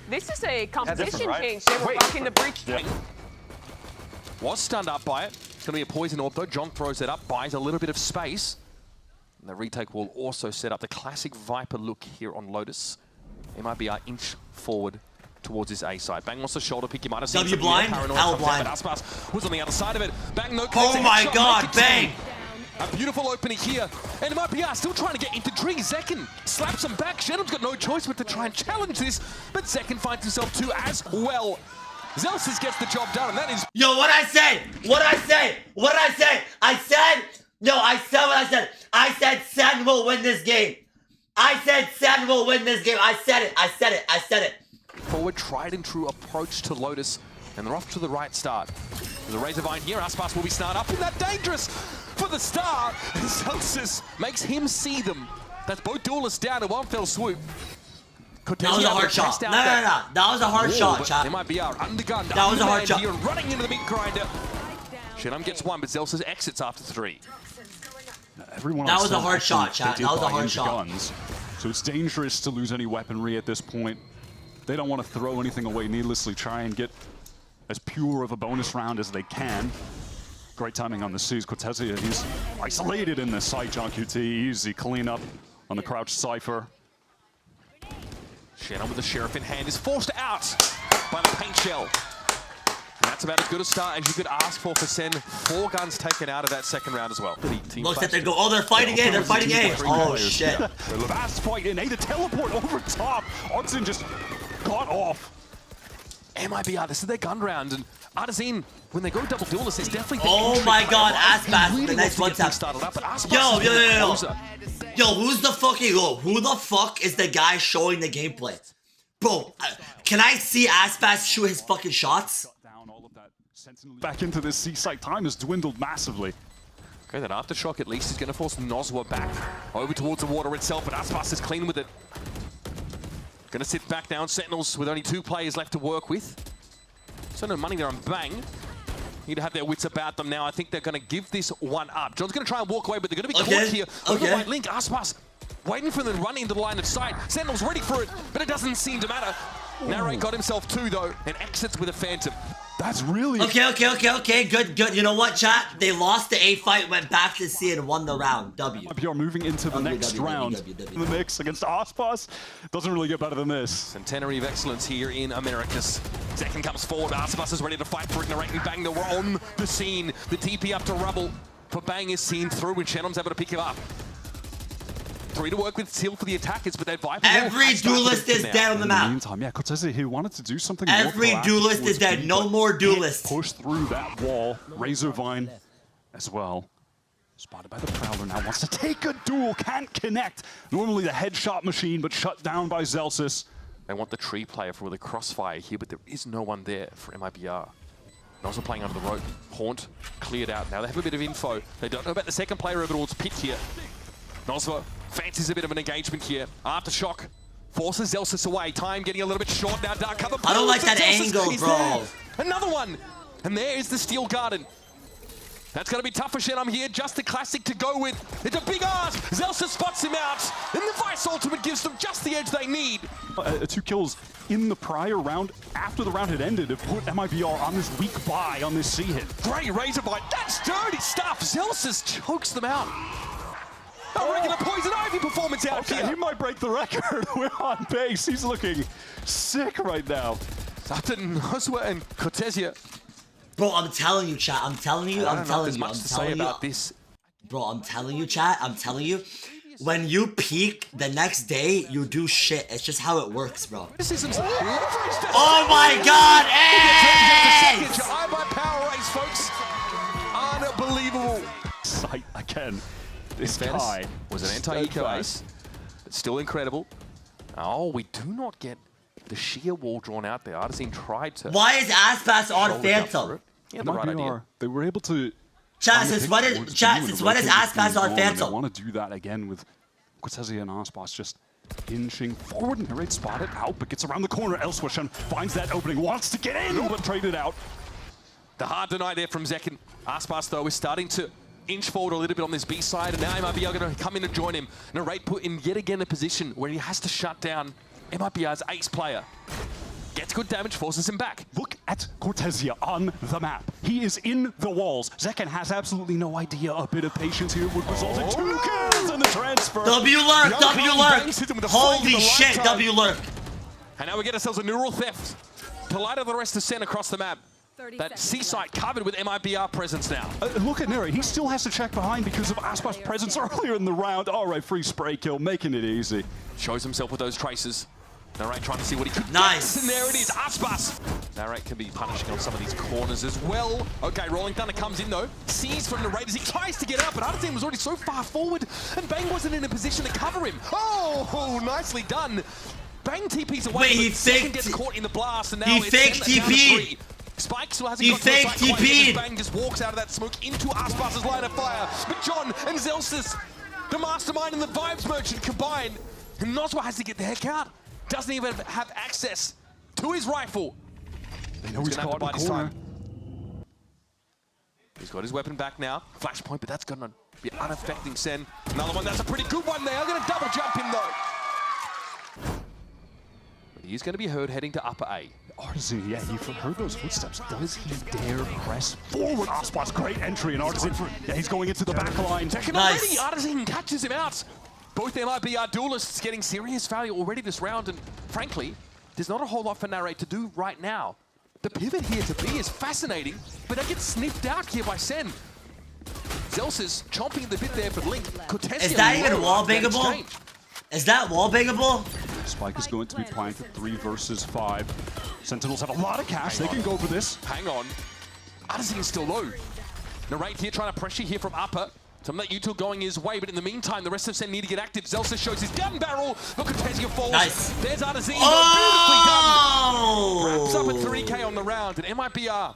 This is a composition change. They were blocking the breach. Was stunned up by it. It's going to be a poison orb though. John throws it up, buys a little bit of space. And the retake will also set up the classic Viper look here on Lotus. MIBR inch forward towards his A side. Bang wants the shoulder pick. You might have seen W blind, L blind. But ASPAS was on the other side of it. Bang, no connects. Oh my god, Bang! A beautiful opening here. And MIBR still trying to get into Tree. ZEKKEN slaps him back. Shenum's got no choice but to try and challenge this. But ZEKKEN finds himself too as well. Zelsis gets the job done, and that is... Yo, what I say? What I say? What I say? I said... No, I said what I said. I said SEN will win this game. I said SEN will win this game. I said it. I said it. I said it. Forward, tried and true approach to Lotus, and they're off to the right start. There's a Razorvine here. ASPAS will be snarled up in that dangerous for the start. Zelsis makes him see them. That's both duelists down in one fell swoop. That was a hard shot. No. That was a hard shot, chat. MIBR undergunned. That was a hard shot. Here, running into the meat grinder. Shenum gets one, but Zelsis exits after 3. That was a hard shot, chat. That was a hard shot. Guns, so it's dangerous to lose any weaponry at this point. They don't want to throw anything away needlessly, try and get as pure of a bonus round as they can. Great timing on the C's. Cortezia, he's isolated in the site. John QT, easy cleanup on the crouch Cypher. Shenum with the Sheriff in hand is forced out by the paint shell. And that's about as good a start as you could ask for SEN. 4 guns taken out of that second round as well. Look at them go. Oh, they're fighting A. They're fighting A. Oh, shit. Last fight in A. The teleport over top. Artisan just got off. MIBR, this is their gun round. And Artisan, when they go double duelist, it's definitely... Oh my god, ASPAS. The next one tap. Yo. Yo, who's the fucking... Yo, who the fuck is the guy showing the gameplay? Bro, can I see ASPAS shoot his fucking shots? Back into this C site, time has dwindled massively. Okay, that aftershock at least is going to force Nozwa back over towards the water itself, but ASPAS is clean with it. Going to sit back down, Sentinels with only 2 players left to work with. So no money there on Bang. Need to have their wits about them now. I think they're going to give this one up. John's going to try and walk away, but they're going to be caught here. Over the right link, ASPAS waiting for them to run into the line of sight. Sentinel's ready for it, but it doesn't seem to matter. Narrate got himself 2 though, and exits with a Phantom. That's really... Okay, good. You know what, chat? They lost the A fight, went back to C and won the round. W. MIBR moving into the next round. The mix against ASPAS doesn't really get better than this. Centenary of excellence here in Americas. ZEKKEN comes forward. ASPAS is ready to fight for it. Narrate and Bang, they're on the scene. The TP up to rubble for Bang is seen through, and Shenum's able to pick him up. 3 to work with Seal for the attackers, but that Viper... Every duelist is dead on the map. In the meantime, yeah, Cortezia, he wanted to do something Every duelist is dead. No more duelists. Push through that wall. Razorvine as well. Spotted by the Prowler now. Wants to take a duel. Can't connect. Normally the headshot machine, but shut down by Zelsis. They want the tree player for the crossfire here, but there is no one there for MIBR. Also playing under the rope. Haunt cleared out. Now they have a bit of info. They don't know about the second player over towards Pit here. Nozwa fancies a bit of an engagement here. Aftershock forces Zelsis away. Time getting a little bit short now. Dark cover. I don't like that angle, bro. Another one. And there is the Steel Garden. That's going to be tough for Shenum here. Just a classic to go with. It's a big ask. Zelsis spots him out. And the Vice Ultimate gives them just the edge they need. 2 kills in the prior round, after the round had ended, have put MIBR on this weak buy on this C hit. Great Razorvine. That's dirty stuff. Zelsis chokes them out. A regular Poison Ivy performance out here. He might break the record. We're on base. He's looking sick right now. Sutton, Nozwa, and Cortezia. Bro, I'm telling you, chat. I'm telling you. This. Bro, I'm telling you, chat. I'm telling you. When you peak the next day, you do shit. It's just how it works, bro. Oh my god, Ace! By power race, folks. Unbelievable. Sight again. This guy was an anti-eco ace. It's still incredible. Oh, we do not get the sheer wall drawn out there. Artisan tried to... Why is ASPAS on Phantom? Yeah, the right idea. They were able to... Chat, since when is ASPAS on Phantom? They want to do that again with Cortezia and ASPAS just inching forward. Narrate spotted out, but gets around the corner. Elsewhere, Shen finds that opening, wants to get in, but traded out. The hard deny there from ZEKKEN. ASPAS, though, is starting to inch forward a little bit on this B side, and now MIBR going to come in and join him. Narrate put in yet again a position where he has to shut down MIBR's ace player. Gets good damage, forces him back. Look at Cortezia on the map. He is in the walls. ZEKKEN has absolutely no idea. A bit of patience here would result in 2 kills in the transfer. W lurk, W lurk. Holy shit, W lurk. And now we get ourselves a neural theft to light up the rest of SEN across the map. That C-site covered with MIBR presence now. Look at Neri. He still has to check behind because of ASPAS' presence earlier in the round. All right, free spray kill, making it easy. Shows himself with those traces. Narrate trying to see what he could Nice. get. And there it is, ASPAS. Narrate can be punishing on some of these corners as well. Okay, Rolling Thunder comes in though. Sees from Narrate as he tries to get up, but Artisan was already so far forward, and Bang wasn't in a position to cover him. Oh, nicely done. Bang TP's away. Wait, he Second faked. gets caught in the blast, and now He it's faked SEN down to TP. 3. Spike still hasn't He got to the faked site quite yet, TP'd. as Bang just walks out of that smoke into ASPAS' line of fire. But John and Zelsis, the mastermind and the vibes merchant combined, and Noswa has to get the heck out. Doesn't even have access to his rifle. They know he's caught in the corner. He's got his weapon back now. Flashpoint, but that's going to be unaffecting SEN. Another one, that's a pretty good one there. I'm going to double jump him though. But he's going to be heard heading to upper A. Artisan, yeah, he heard those footsteps. Does he dare press forward? ASPAS, great entry, and Artisan, yeah, he's going into the back line. Nice. Already, Artisan catches him out. Both MIBR duelists getting serious value already this round, and frankly, there's not a whole lot for Narrate to do right now. The pivot here to B is fascinating, but that gets sniffed out here by SEN. Zelsis chomping the bit there for Link. Cortezia Is that even low wall after that bangable? exchange. Is that wall bangable? Spike is going to be planted 3 versus 5. Sentinels have a lot of cash. They can go for this. Hang on. Artisan is still low. Narrate here trying to pressure here from upper. Some of that util going his way, but in the meantime, the rest of SEN need to get active. Zelsis shows his gun barrel. Look at Cortezia falls. Nice. There's Artisan. Oh! Wraps up at 3K on the round, and MIBR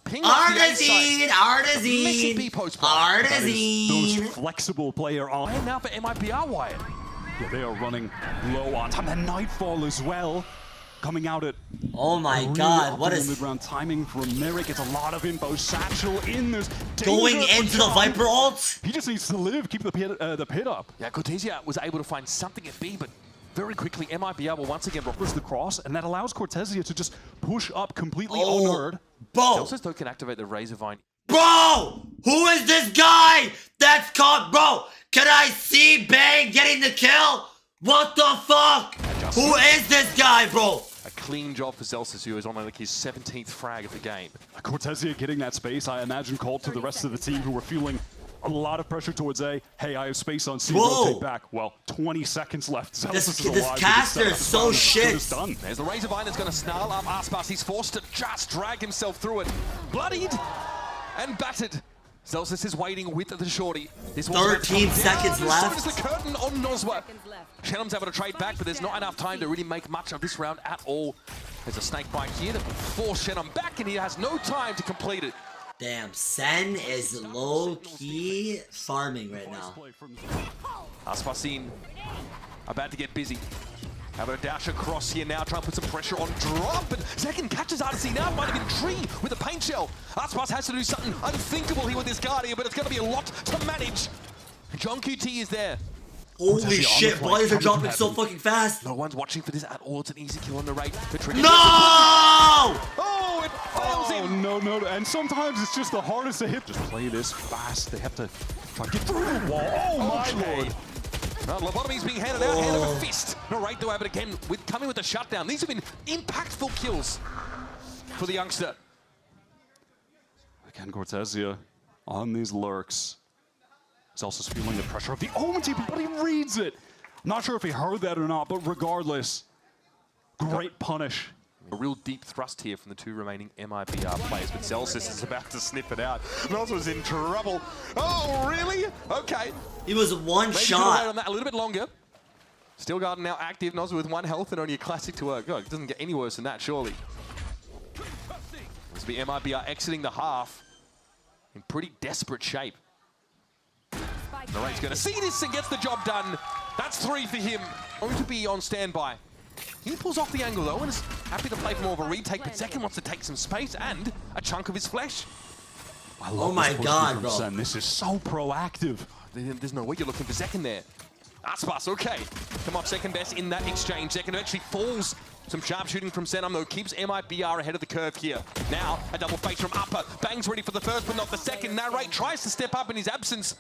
ping Artisan, Missing B post play. Those Artisan. flexible player on. And now for MIBR, Wyatt. Yeah, they are running low on time. And Nightfall as well. Coming out at Oh my really god, what optimal is mid-round timing from Merrick. It's a lot of info. Satchel in. There's going danger for into the John. Viper ult? He just needs to live, keep the pit up. Yeah, Cortezia was able to find something at B, but very quickly MIBR will once again Offers the cross, and that allows Cortezia to just push up completely Oh, unheard. bro, Zelsis though can activate the Razor Vine. bro, who is this guy that's called, bro? Can I see Bang getting the kill? What the fuck? Who is this guy, bro? A clean job for Zelsis, who is on like his 17th frag of the game. Cortezia getting that space, I imagine, called to the rest of the team who were feeling a lot of pressure towards A. Hey, I have space on C, Whoa. rotate back. Well, 20 seconds left. This Zelsis is alive. caster is so shit. It's done. There's the Razor Vine that's going to snarl up ASPAS. He's forced to just drag himself through it. Bloodied and battered. Zelsis is waiting with the shorty. This one's about to 13 come seconds down. left. So does the curtain on Noswa. Shannom's able to trade back, but there's not enough time to really make much of this round at all. There's a snake bite here that will force Shannom back, and he has no time to complete it. Damn, SEN is low-key farming right now. ASPAS about to get busy. Having a dash across here now, trying to put some pressure on drop, but ZEKKEN catches Artisan now, might have been Tree with a paint shell. ASPAS has to do something unthinkable here with this Guardian, but it's going to be a lot to manage. John QT is there. Holy shit, bodies are dropping so fucking fast. No one's watching for this at all. It's an easy kill on the right. No! Oh, it fails him. No. And sometimes it's just the hardest to hit. Just play this fast. They have to try to get through the wall. Oh, my lord. Well, lobotomy's being handed out, hand over fist. No, right though, but again, coming with the shutdown. These have been impactful kills for the youngster. Again, Cortezia on these lurks. He's also feeling the pressure of the Omen TP, but he reads it. I'm not sure if he heard that or not, but regardless, great punish. A real deep thrust here from the two remaining MIBR players, but Zelsis is about to sniff it out. Noswa's in trouble. Oh, really? Okay. He was one Maybe shot. wait on that a little bit longer. Still Garden now active. Noswa with 1 health and only a classic to work. God, it doesn't get any worse than that, surely. This will be MIBR exiting the half in pretty desperate shape. Narrate's going to see this and gets the job done. That's 3 for him. Going to be on standby. He pulls off the angle though and is happy to play for more of a retake, but ZEKKEN wants to take some space and a chunk of his flesh. I love Oh my this push god, from bro. SEN. This is so proactive. There's no way you're looking for ZEKKEN there. ASPAS, okay. Come up second best in that exchange. ZEKKEN eventually falls Some sharp shooting from Senum, though, keeps MIBR ahead of the curve here. Now, a double face from Upper. Bang's ready for the first, but not the second. Narrate tries to step up in his absence,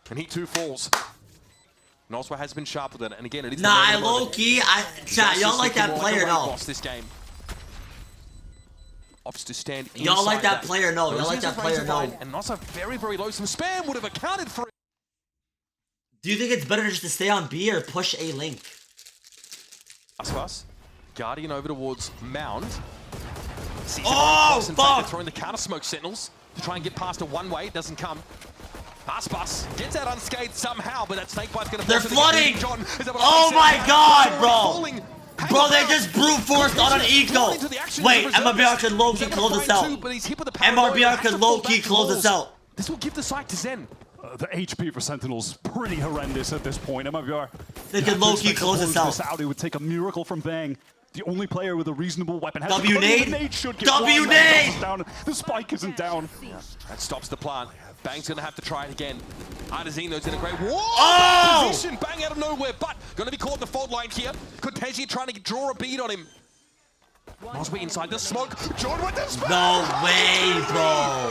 and he too falls. Noswa has been sharp with it, and again, it is Nah, low-key, chat, y'all like that player, no. Lost this game. Opts to stand inside. Y'all like that player, no. Y'all like that player, no. And Noswa very, very low. Some spam would have accounted for it. Do you think it's better just to stay on B or push A link? ASPAS. Guardian over towards Mound. Oh, fuck! They're throwing the counter smoke Sentinels to try and get past a one-way. It doesn't come. ASPAS gets out unscathed somehow, but that snakebite's going to... They're flooding! Oh my god, bro! Bro, they just brute forced on an eco! Wait, MIBR can low-key close this out. MIBR can low-key close this out. This will give the site to Zen. The HP for Sentinel's pretty horrendous at this point. MIBR, they can low-key close this out. It would take a miracle from Bang. The only player with a reasonable weapon has W-nade? W-nade! The spike isn't down. Yeah, that stops the plant. Bang's gonna have to try it again. Artesino's in a great position. Bang out of nowhere, but gonna be caught in the fault line here. Cortesia trying to draw a bead on him. Nosby inside the smoke. Jordan with the smoke. No way, bro.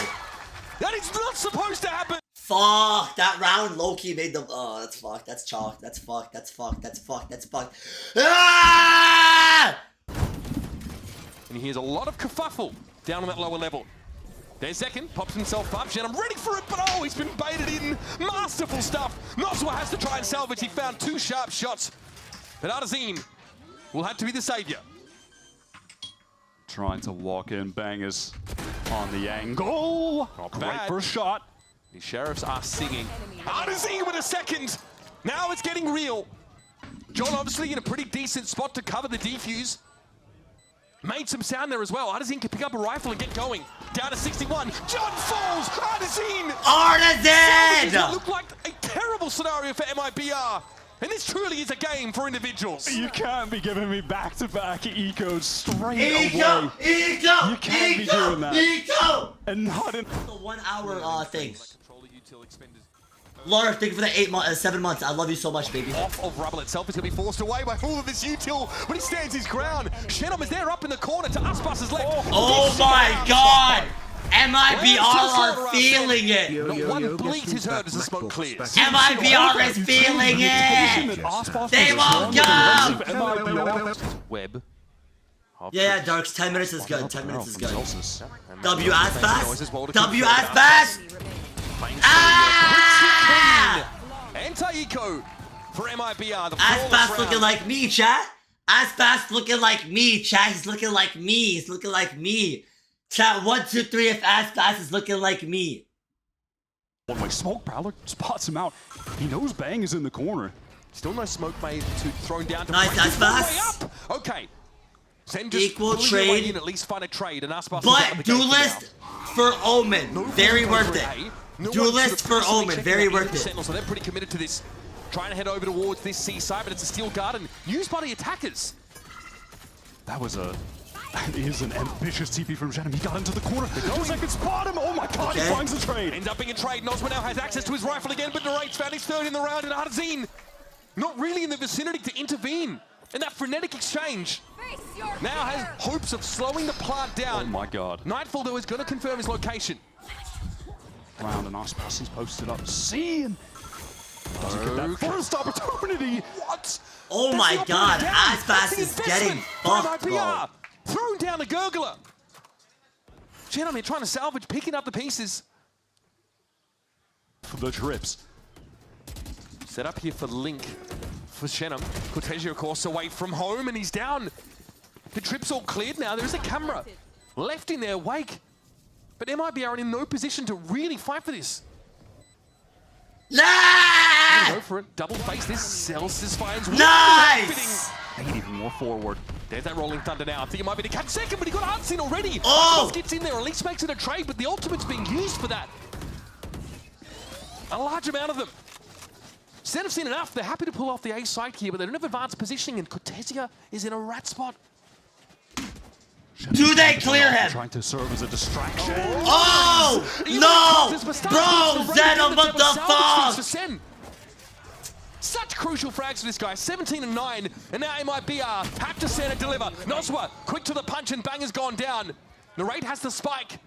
That is not supposed to happen. Fuck, that round low-key made them. Oh, that's fucked. That's chalk. That's fucked. That's fucked. That's fucked. That's fucked. Ah! And he hears a lot of kerfuffle down on that lower level. There's ZEKKEN, pops himself up. I'm ready for it, but oh, he's been baited in. Masterful stuff. Noswa has to try and salvage. He found two sharp shots. But Artesine will have to be the savior. Trying to walk in. Bang is on the angle. Great first shot. The Sheriffs are singing. Artesine with a second. Now it's getting real. John obviously in a pretty decent spot to cover the defuse. Made some sound there as well. Artesine can pick up a rifle and get going. Down to 61. John falls. Artesine. Artesine! It looked like a terrible scenario for MIBR. And this truly is a game for individuals. You can't be giving me back-to-back ecos straight away. Eco! You can't be doing that. Eco! And not in the 1 hour thing. Laura, thank you for the 7 months. I love you so much, baby. Off of Rubble itself is going to be forced away by all of this util, but he stands his ground. Shenom is there up in the corner to ASPAS' left. Oh my god! MIBR are feeling it! Not one bleat is heard as the smoke clears. MIBR is feeling it! They won't go! Web. Yeah, Darks, 10 minutes is good. 10 minutes is good. W ASPAS! W ASPAS! Ah! Anti-eco for MIBR. ASPAS looking like me, chat. ASPAS looking like me, chat. He's looking like me. He's looking like me. Chat 1, 2, 3 if ASPAS is looking like me. One-way smoke, Prowler spots him out. He knows Bang is in the corner. Still no smoke made to thrown down to nice ASPAS. Okay. Send just equal trade. In, at least find a trade and ASPAS. But duelist for Omen. Very worth it. Duelist for Omen. Very worth it. Sentinels, so they're pretty committed to this. Trying to head over towards this C side, but it's a steel garden used by the attackers. That is an ambitious TP from Shenom. He got into the corner. Just like it spot him. Oh my god, he finds the trade. Ends up being a trade. Nosma now has access to his rifle again, but Narate's found his third in the round, and Artesine not really in the vicinity to intervene. And that frenetic exchange now has hopes of slowing the plant down. Oh my god. Nightfall, though, is going to confirm his location. Round and ASPAS is posted up. C and doesn't get that first opportunity. What? Oh my god, ASPAS is getting fucked, bro. Thrown down the gurgler. Gentlemen trying to salvage, picking up the pieces. For the trips. Set up here for Link for Shenom. Cortesia, of course, away from home, and he's down. The trip's all cleared now. There's a camera left in their wake. But MIBR are in no position to really fight for this. Nah! Go for it. Double face. This Celsius finds. Nice! Even more forward. There's that rolling thunder now. I think it might be the catch second, but he got Artesine already. Oh! Gets in there, at least makes it a trade, but the ultimate's being used for that. A large amount of them. Instead of seen enough, they're happy to pull off the A side here, but they don't have advanced positioning, and Cortesia is in a rat spot. Do they clear him? Trying to serve as a distraction. Oh! No! Bro, Zenon, what the fuck? Such crucial frags for this guy. 17 and 9, and now MIBR have to send and deliver. Noswa, quick to the punch, and bang has gone down. Narrate has the spike.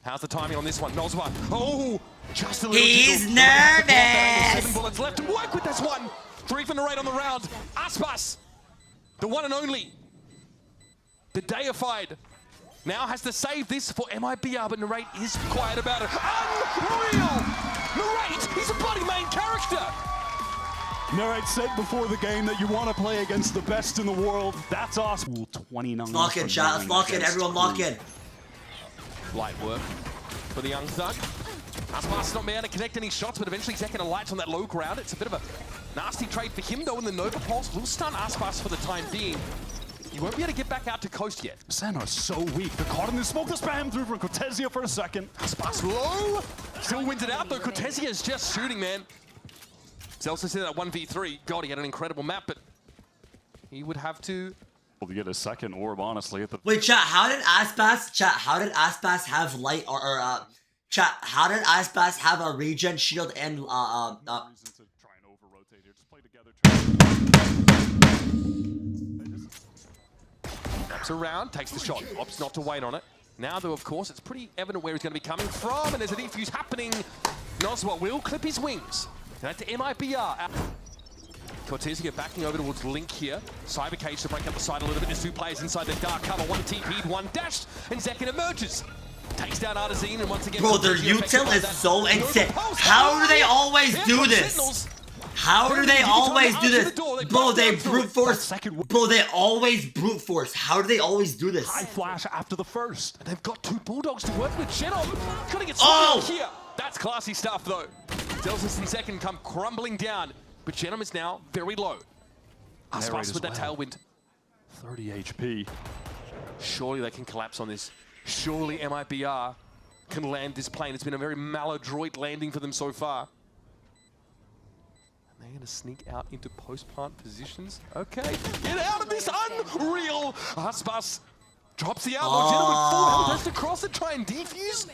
How's the timing on this one? Noswa, oh, just a little He's jiggle. nervous. 7 bullets left to work with this one. 3 for Narrate on the round. ASPAS, the one and only, the deified, now has to save this for MIBR, but Narrate is quiet about it. Unreal! Narrate, he's a bloody main character! Narrate said before the game that you want to play against the best in the world. That's awesome. 29. Lock in, chat. Let's lock in. Everyone lock in. Light work for the young thug. ASPAS not being able to connect any shots, but eventually ZEKKEN alights on that low ground. It's a bit of a nasty trade for him, though, and the Nova Pulse will stun ASPAS for the time being. You won't be able to get back out to coast yet. SEN are so weak. They're caught in the smoke. The spam through from Cortezia for a second. ASPAS low. Still wins it out, though. Cortezia is just shooting, man. Zelsa said that 1v3. God, he had an incredible map, but he would have to... Well, to get a second orb, honestly. At the Wait, chat. How did ASPAS have light chat? How did ASPAS have a regen shield and reason to try and over-rotate here. Just play together. Wraps around, takes the shot, opts not to wait on it. Now, though, of course, it's pretty evident where he's going to be coming from, and there's a defuse happening. Noswa will clip his wings. Now to MIBR. Cortezia backing over towards Link here. Cyber Cage to break up the side a little bit. There's 2 players inside the dark cover. 1 TP'd, 1 dashed, and ZEKKEN emerges. Takes down Artazine, and once again... Bro, their util is so insane. How do they always do this? How do they always do this? Bro, they brute force. Bro, they always brute force. How do they always do this? high flash after the first. And they've got 2 Bulldogs to work with. Shenom gonna get here. That's classy stuff, though. Delsis and ZEKKEN come crumbling down, but Shenom is now very low. ASPAS with that tailwind. 30 HP. Surely they can collapse on this. Surely MIBR can land this plane. It's been a very maladroit landing for them so far. And they're going to sneak out into post-plant positions. Okay, get out of this, unreal! ASPAS drops the outlaw. Jenna with full health has to cross and try and defuse.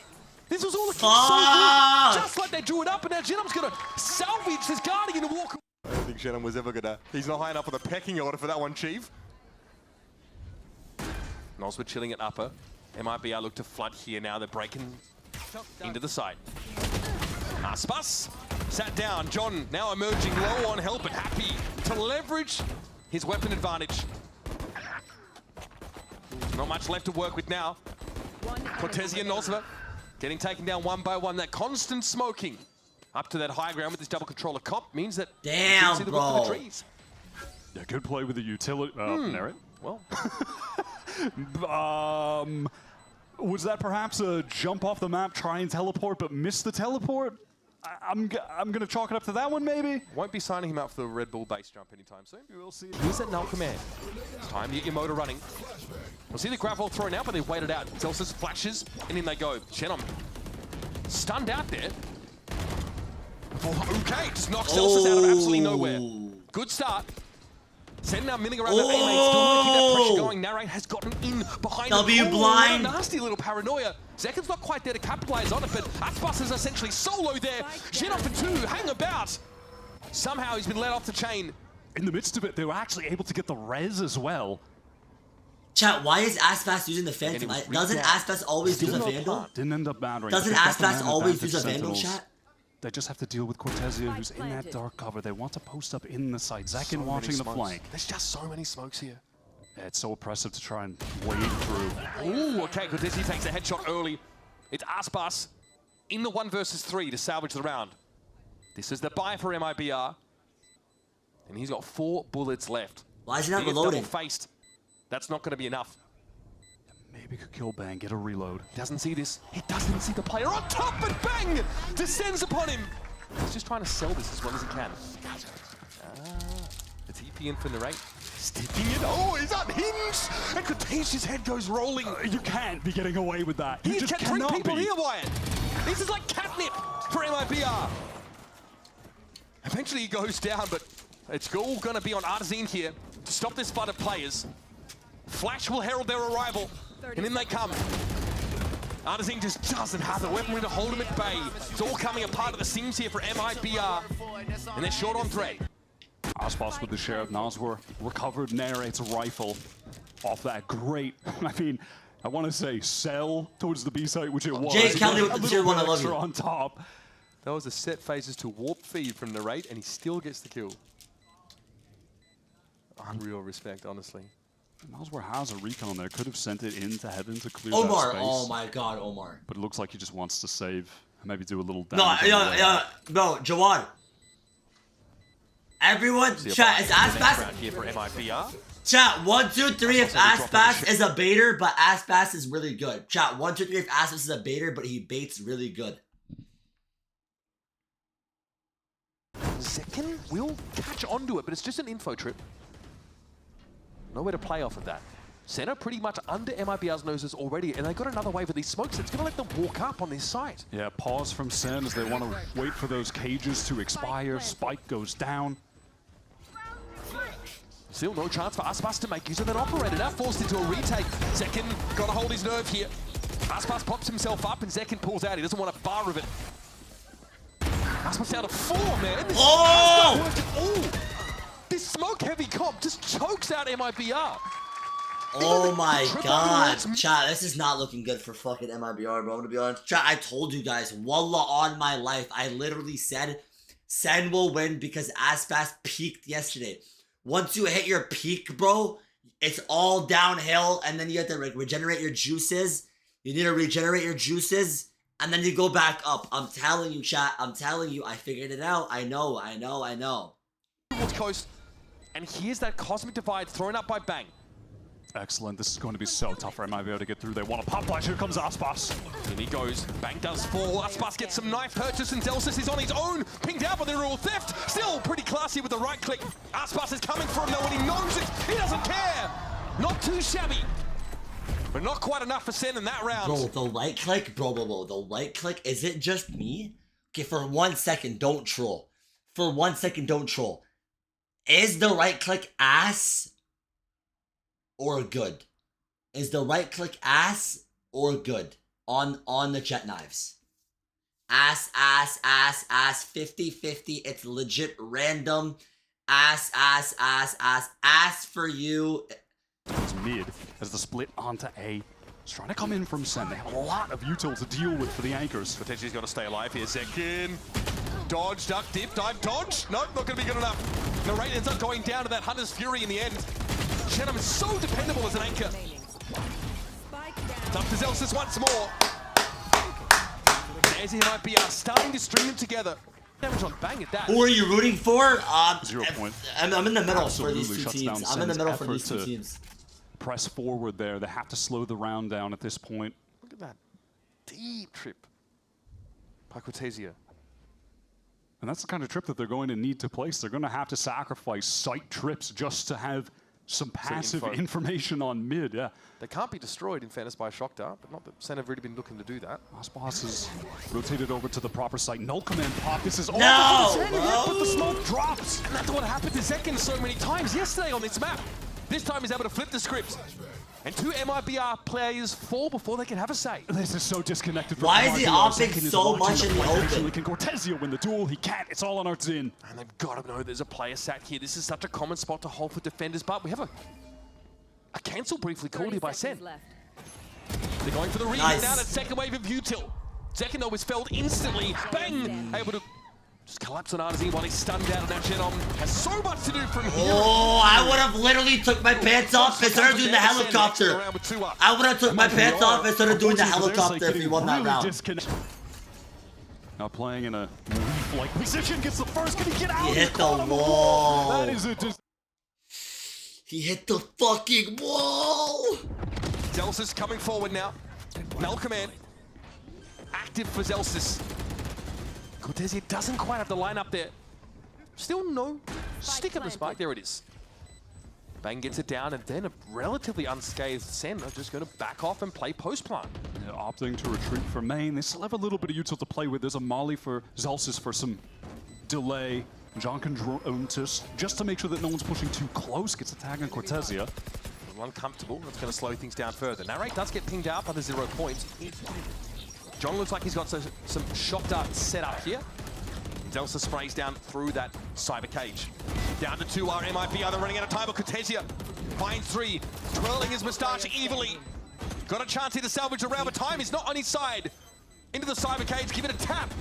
This was all looking so good, just like they drew it up, and now Genom's going to salvage this Guardian and walk away. I don't think Genom was ever going to... He's not high enough on the pecking order for that one, Chief. Noswa chilling at upper. MIBR look to flood here now. They're breaking into the side. ASPAS sat down. John now emerging low on help, but happy to leverage his weapon advantage. Not much left to work with now. Cortezia and Noswa getting taken down one by one. That constant smoking up to that high ground with this double controller cop means that... Damn, bro. The trees. Yeah, good play with the utility. Narrate. Well... was that perhaps a jump off the map, try and teleport, but miss the teleport? I'm going to chalk it up to that one, maybe? Won't be signing him up for the Red Bull base jump anytime soon. We'll see. Here's that null command. It's time to get your motor running. We'll see the grab ball thrown out, but they've waited out. Zelsa's flashes, and in they go. Shenom stunned out there. Oh, okay, just knocks Zelsa's out of absolutely nowhere. Good start. SEN now milling around that A main, still want to keep that pressure going. Narrate has gotten in behind W blind. Nasty little paranoia. ZEKKEN's not quite there to capitalize on it, but ASPAS is essentially solo there. Shenom for 2, hang about. Somehow he's been let off the chain. In the midst of it, they were actually able to get the res as well. Chat, why is ASPAS using the Phantom? Doesn't ASPAS always use a Vandal? Didn't end up mattering. Doesn't ASPAS always use a Vandal, chat? They just have to deal with Cortezia, who's in that dark cover. They want to post up in the side. ZEKKEN watching the flank. There's just so many smokes here. Yeah, it's so oppressive to try and wade through. Ooh, okay, Cortezia takes a headshot early. It's ASPAS in the 1 versus 3 to salvage the round. This is the buy for MIBR. And he's got 4 bullets left. Why is he not reloading? Faced. That's not going to be enough. Maybe could kill Bang, get a reload. Doesn't see this. He doesn't see the player on top, and Bang descends upon him. He's just trying to sell this as well as he can. The TP in for Narrate. Sticking it. Oh, he's unhinged. And Cortezia's head goes rolling. You can't be getting away with that. You just can 3 cannot people be. here, Wyatt. This is like catnip for MIBR. Eventually he goes down, but it's all going to be on Artazine here to stop this flood of players. Flash will herald their arrival, and in they come. Artazine just doesn't have the weaponry to hold him at bay. It's all coming apart of the seams here for MIBR, and they're short on thread. ASPAS with the share of Noswar. Recovered narrates rifle off that great, I mean, I want to say sell towards the B site, which it was. Jay Kelly with the tier 1, I love you. On top. That was a set phases to warp feed from Narrate, and he still gets the kill. Unreal respect, honestly. Noswar has a recon there. Could have sent it into heaven to clear Omar, that space. oh my god, Omar. But it looks like he just wants to save. Maybe do a little damage. No, Jawad. Everyone, chat, is ASPAS here for MIBR. Chat, 1, 2, 3 if ASPAS is a baiter, but ASPAS is really good. Chat, 1, 2, 3 if ASPAS is a baiter, but he baits really good. ZEKKEN will catch onto it, but it's just an info trip. Nowhere to play off of that. SEN are pretty much under MIBR's noses already, and they got another wave of these smokes. It's going to let them walk up on this site. Yeah, pause from SEN as they want to wait for those cages to expire. Spike goes down. Still no chance for ASPAS to make use of that operator. Now forced into a retake. ZEKKEN got to hold his nerve here. ASPAS pops himself up, and ZEKKEN pulls out. He doesn't want a bar of it. ASPAS down to 4, man. This Oh! This smoke-heavy comp just chokes out MIBR. Oh my god, chat, this is not looking good for fucking MIBR, bro, to be honest. Chat, I told you guys, wallah on my life, I literally said SEN will win because ASPAS peaked yesterday. Once you hit your peak, bro, it's all downhill, and then you have to regenerate your juices. You need to regenerate your juices, and then you go back up. I'm telling you, chat, I'm telling you, I figured it out. I know. Towards coast, and here's that cosmic divide thrown up by Bang. Excellent. This is going to be so tough for MIBR to get through. They want to pop flash. Here comes ASPAS. In he goes. Bang does fall. ASPAS gets some knife purchase, and Zelsis is on his own. Pinged out by the rule theft. Still pretty classy with the right click. ASPAS is coming for him though, and he knows it. He doesn't care. Not too shabby. But not quite enough for SEN in that round. Bro, the right click, bro, the right click, is it just me? Okay, for 1 second, don't troll. For 1 second, don't troll. Is the right click ass or good? Is the right click ass or good on the jet knives? Ass, 50-50. It's legit random. Ass for you. It's mid as the split onto A. It's trying to come in from SEN. They have a lot of util to deal with for the anchors. Potentially he's got to stay alive here. ZEKKEN. Dodge, duck, dip, dive, dodge. Nope, not going to be good enough. Narrate ends up going down to that Hunter's Fury in the end. Shenham is so dependable as an anchor. It's up to Zelsis once more. There's MIBR starting to string them together. Damage on Bang at that. Who are you rooting for? 0 point. I'm in the middle Absolutely for these two shuts teams. down I'm in the SEN's middle for effort these two to teams. Press forward there. They have to slow the round down at this point. Look at that deep trip by Cortesia. And that's the kind of trip that they're going to need to place. They're going to have to sacrifice site trips just to have some passive information on mid. Yeah, they can't be destroyed in fairness by a shock dart, but not that SEN have really been looking to do that. ASPAS is rotated over to the proper site. Null command pop. This is all but the smoke drops. And that's what happened to ZEKKEN so many times yesterday on this map. This time he's able to flip the script. And 2 MIBR players fall before they can have a say. This is so disconnected from Why is he opting so much in the open? Can Cortesia win the duel? He can't. It's all on Art's in. And they've got to know there's a player sat here. This is such a common spot to hold for defenders, but we have a cancel briefly called here by SEN. They're going for the rehit now. That second wave of util. ZEKKEN though was felled instantly. Bang! Able to just collapse on Artazine while he's stunned out, and now Shenham has so much to do from here. Oh, I would have literally took my pants off and started doing the helicopter. I would have took my pants off and started doing the helicopter if he won that round. Now playing in a leaf-like position, gets the first. Can he get out? He hit the wall. That is it. He hit the fucking wall. Zelsis coming forward now. Null command. Active for Zelsis. Cortesia doesn't quite have the line up there. Still no stick of the spike. There it is. Bang gets it down, and then a relatively unscathed SEN are just going to back off and play post-plant. Yeah, opting to retreat for main. They still have a little bit of util to play with. There's a molly for Zelsis for some delay. John can drone just to make sure that no one's pushing too close. Gets a tag on Cortesia. A little uncomfortable. That's going to slow things down further. Narrate does get pinged out by the 0 points. John looks like he's got some shock darts set up here. Zelsis sprays down through that cyber cage. Down to 2 are MIBR. They're running out of time, but Cortesia finds 3, twirling his moustache evilly. Got a chance here to salvage the round, but time is not on his side. Into the cyber cage, give it a tap,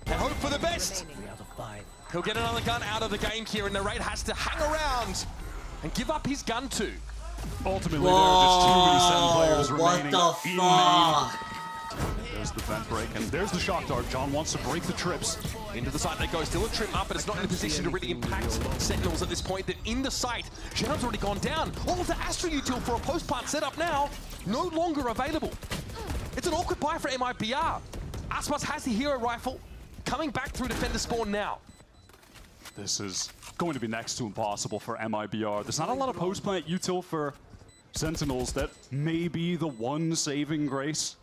and hope for the best. He'll get another gun out of the game here, and Narrate has to hang around and give up his gun too. Ultimately, there are just too many SEN players remaining What the in fuck? main. There's the vent break, and there's the shock dart. John wants to break the trips. Into the site they go, still a trip up, but it's not in a position to really impact Sentinels at this point. They're in the site. Genom's already gone down. All of the Astra util for a post-plant setup now, no longer available. It's an awkward buy for MIBR. ASPAS has the hero rifle, coming back through defender spawn now. This is going to be next to impossible for MIBR. There's not a lot of post-plant util for Sentinels. That may be the one saving grace.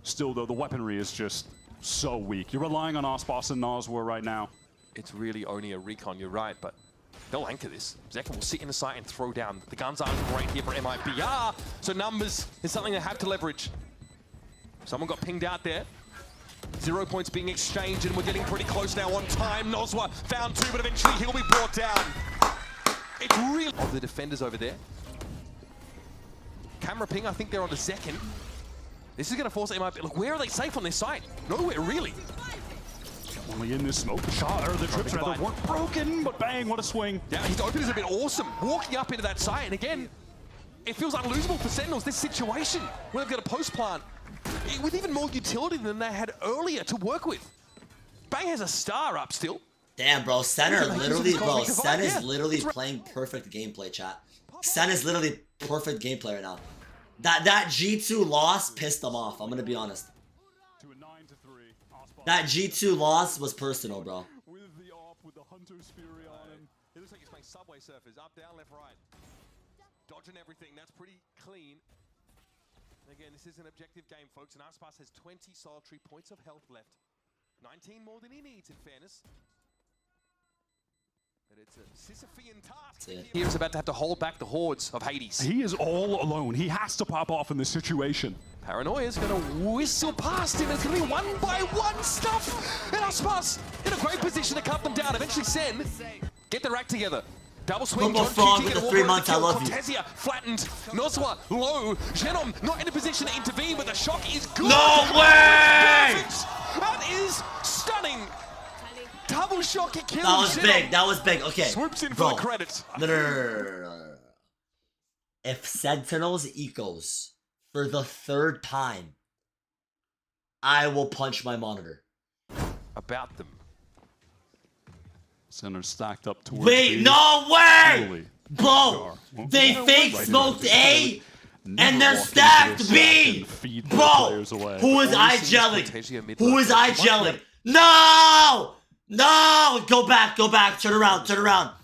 Still, though, the weaponry is just so weak. You're relying on ASPAS and Noswa right now. It's really only a recon, you're right, but they'll anchor this. ZEKKEN will sit in the site and throw down. The guns aren't great here for MIBR, so numbers is something they have to leverage. Someone got pinged out there. 0 points being exchanged, and we're getting pretty close now on time. Noswa found 2, but eventually he'll be brought down. It's really... Of the defenders over there. Camera ping, I think they're on the ZEKKEN. This is going to force MIBR. Look, where are they safe on this site? Nowhere, really. Only in this smoke. The shot, or the trips rather, weren't broken, but bang, what a swing. Yeah, his open has been awesome. Walking up into that site, and again, it feels unlosable for Sentinels, this situation, where they've got a post plant with even more utility than they had earlier to work with. Bang has a star up still. Damn, bro, Sen are literally, bro, Sen is Yeah. literally playing perfect gameplay, chat. Sen is literally perfect gameplay right now. That G2 loss pissed them off, I'm gonna be honest. That G2 loss was personal, bro. With the AWP, with the Hunter's Fury on him. It looks like he's playing Subway Surfers, up, down, left, right. Dodging everything, that's pretty clean. Again, this is an objective game, folks, and ASPAS has 20 solitary points of health left. 19 more than he needs, in fairness. But it's a Sisyphean task. Here is about to have to hold back the hordes of Hades. He is all alone. He has to pop off in this situation. Paranoia's going to whistle past him. It's going to be 1-by-1 stuff. And ASPAS in a great position to cut them down. Eventually, SEN get their act together. Double swing. Football frog with the 3 months, I love you. Cortesia flattened. Noswa low. Genom not in a position to intervene, but the shock is good. No way! That is stunning. Double shock, it kills. That was big. That was big. Okay. Swoops in bro. for the credit. No. If Sentinels ecos for the 3rd time, I will punch my monitor. About them. Center stacked up towards Wait, B. no way! Totally. Bro, they fake Right smoked here. A Never and they're walk into stacked this B! and feed the Bro, players away. who is I gelling? Who is I gelling? No! No! Go back, turn around. Bro, turn around,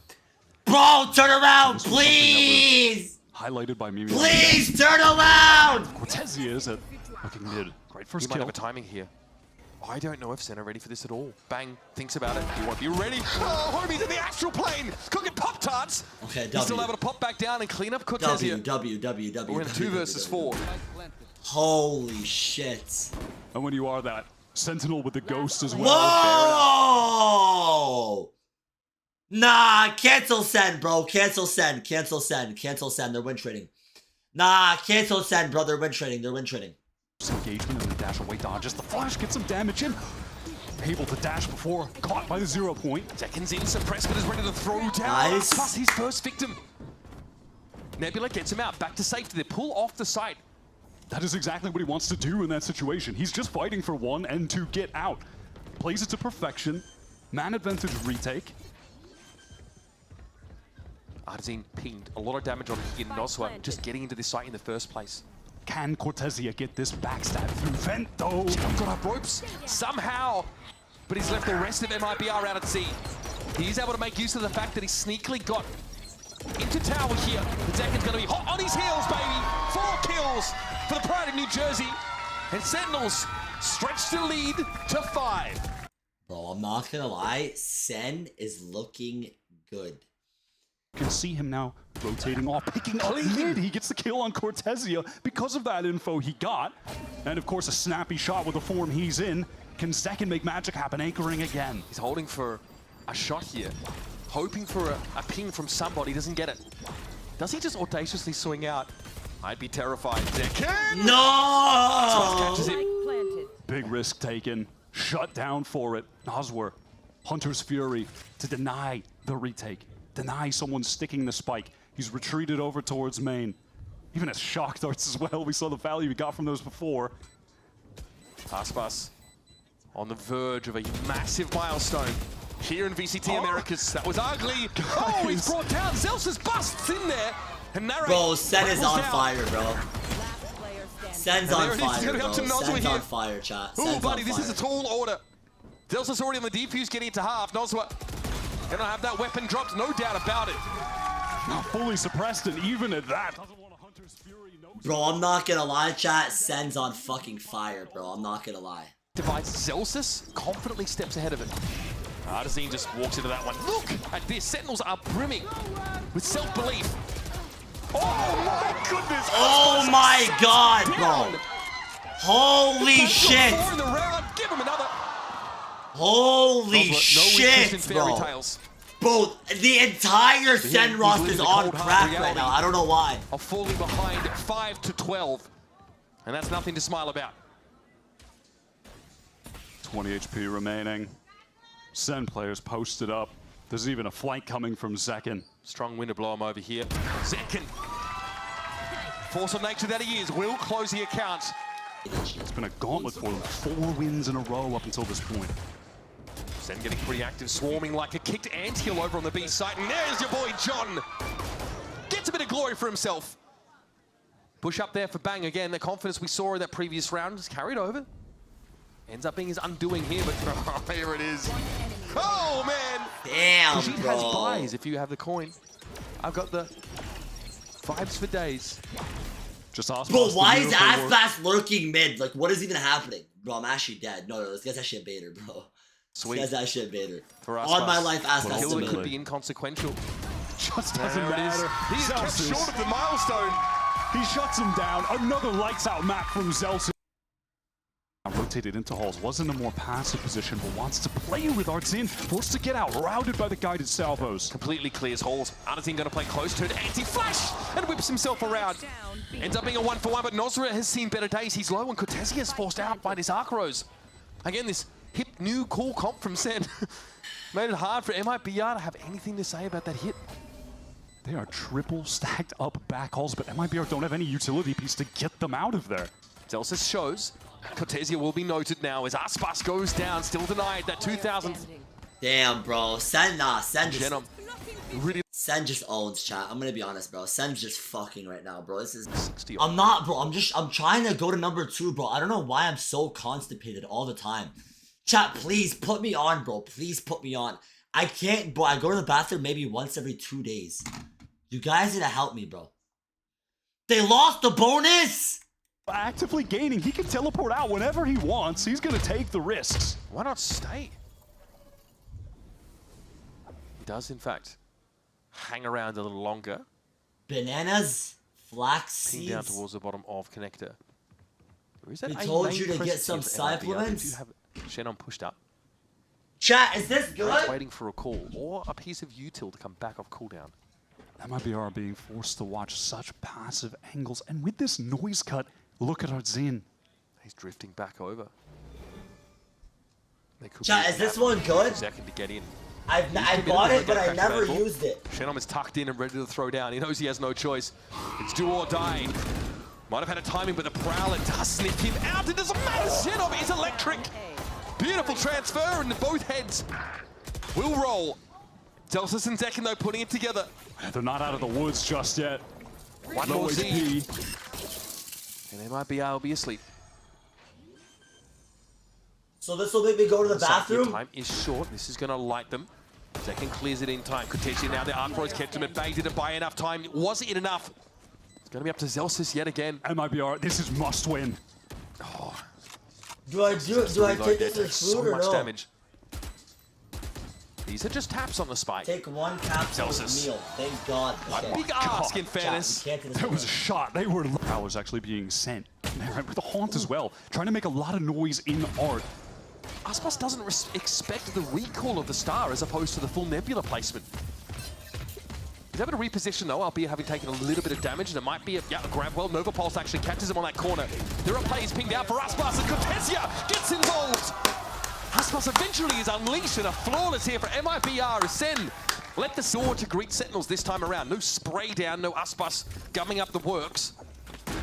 This was something that was please! highlighted by Mimi. Please turn around! Cortesia is at fucking mid. Great He first might kill. have a timing here. I don't know if SEN are ready for this at all. Bang thinks about it. He won't be ready. Oh, homies in the astral plane, cooking Pop-Tarts. Okay, He's W. still able to pop back down and clean up Cortesia. W. We're in 2 versus 4. Holy shit. And when you are that Sentinel with the ghost as well. Whoa! Nah, cancel SEN, bro. Cancel SEN. They're win trading. Nah, cancel SEN, bro. They're win trading. Engagement and the dash away dodges. The flash gets some damage in. Able to dash before, caught by the 0 point. ZEKKEN's in, suppressed, but is ready to throw down. Nice. Plus his first victim. Nebula gets him out, back to safety. They pull off the site. That is exactly what he wants to do in that situation. He's just fighting for 1 and to get out. Plays it to perfection. Man advantage retake. Artazine pinged a lot of damage on Noswa just getting into this site in the first place. Can Cortesia get this backstab through vent though? Got up ropes somehow, but he's left the rest of MIBR out at sea. He's able to make use of the fact that he sneakily got into tower here. The ZEKKEN's going to be hot on his heels, baby. 4 kills for the pride of New Jersey. And Sentinels stretch the lead to 5. Bro, I'm not gonna lie. SEN is looking good. You can see him now rotating off, picking up mid. He gets the kill on Cortesia because of that info he got. And of course, a snappy shot with the form he's in. Can ZEKKEN make magic happen, anchoring again? He's holding for a shot here. hoping for a ping from somebody, doesn't get it. Does he just audaciously swing out? I'd be terrified. ZEKKEN! No! Catches it. Big risk taken. Shut down for it. Noswer, Hunter's Fury to deny the retake. Deny someone sticking the spike. He's retreated over towards main. Even as shock darts as well. We saw the value we got from those before. ASPAS on the verge of a massive milestone here in VCT Americas. That was ugly. Oh, he's brought down. Zelsus busts in there. And bro, Sen is on fire, bro. Sen's on fire, bro. Sen's on fire, chat. Oh, buddy, this is a tall order. Zelsus already on the defuse, getting it to half. Noswa gonna have that weapon dropped, no doubt about it. Not fully suppressed, and even at that. Bro, I'm not gonna lie, chat. Sen's on fucking fire, bro. I'm not gonna lie. Divides Zelsus, confidently steps ahead of it. Artazine just walks into that one. Look at this. Sentinels are brimming with self-belief. Oh my goodness! Oh my god, bro! Holy shit! In the round. Give him another. Holy shit, bro! Bro, the entire Sen roster is on crack right now. I don't know why. Of falling behind 5-12, and that's nothing to smile about. 20 HP remaining. Sen players posted up. There's even a flank coming from ZEKKEN. Strong wind to blow him over here. ZEKKEN, force of nature that he is, will close the account. It's been a gauntlet for them. 4 wins in a row up until this point. Sen getting pretty active, swarming like a kicked anthill over on the B site. And there's your boy John. Gets a bit of glory for himself. Push up there for Bang again. The confidence we saw in that previous round is carried over. Ends up being his undoing here, but here it is. Oh, man. Damn, she bro. has buys if you have the coin. I've got the vibes for days. Just ask. Bro, why is ASPAS lurking mid? Like, what is even happening? Bro, I'm actually dead. No, this guy's actually a baiter, bro. Sweet. This guy's actually a baiter. For us, on my life, ASPAS is a could be inconsequential. Just doesn't matter. He's kept short of the milestone. He shuts him down. Another lights out map from Zelsus. Rotated into halls, was in a more passive position, but wants to play with Artzin, forced to get out, routed by the guided salvos. Completely clears halls. Artzin going to play close to it, anti-flash, and whips himself around. Ends up being a 1-for-1, but Nosra has seen better days. He's low, and Cortesia is forced out by this Arc Rose. Again, this hip, new, cool comp from Sen made it hard for MIBR to have anything to say about that hit. They are triple stacked up back halls, but MIBR don't have any utility piece to get them out of there. Zelsus shows. Cortesia will be noted now as ASPAS goes down, still denied that 2,000. Damn, bro. Sen just... Really Sen just owns, chat. I'm gonna be honest, bro. Sen's just fucking right now, bro. This is... 60. I'm not, bro. I'm trying to go to number 2, bro. I don't know why I'm so constipated all the time. Chat, please put me on, bro. Please put me on. I can't, bro. I go to the bathroom maybe once every 2 days. You guys need to help me, bro. They lost the bonus! Actively gaining, he can teleport out whenever he wants. He's gonna take the risks. Why not stay? He does, in fact, hang around a little longer. Bananas, flax Ping seeds. down towards the bottom of connector. Or is that We a told main you to get presence some here for MIBR? supplements. Did you have Shannon pushed up? Chat, is this good? Waiting for a call or a piece of util to come back off cooldown. MIBR being forced to watch such passive angles, and with this noise cut, look at Artzin. He's drifting back over. Chat, is this one good? ZEKKEN to get in. I bought it, but I never used it. Shenom is tucked in and ready to throw down. He knows he has no choice. It's do or die. Might have had a timing, but the Prowler does sniff him out. It doesn't matter. Shenom is electric. Beautiful transfer into both heads. Will roll. Zelsus and ZEKKEN, though, putting it together. They're not out of the woods just yet. One more Z. And they might be able to be asleep. So this will make me go to the bathroom? Time is short. This is going to light them. ZEKKEN clears it in time. Cortesia now, the Arc Rose kept him at bay. Didn't buy enough time. Was it enough? It's going to be up to Zelsus yet again. MIBR, this is must win. Oh, Do I take this as food so or much no? damage. These are just taps on the spike. Take one capsule Zelsus. meal. Thank God. Okay. Big ask, in fairness. Chat, you can't do this There was a again. shot. They were Prowlers actually being sent. With the haunt as well. Trying to make a lot of noise in art. ASPAS doesn't expect the recall of the star as opposed to the full nebula placement. He's able to reposition though, albeit having taken a little bit of damage, and it might be a grab. Well, Nova Pulse actually catches him on that corner. There are plays pinged out for ASPAS, and Cortesia gets involved. ASPAS eventually is unleashed, and a flawless here for MIBR as SEN let the sword to greet Sentinels this time around. No spray down, no ASPAS gumming up the works.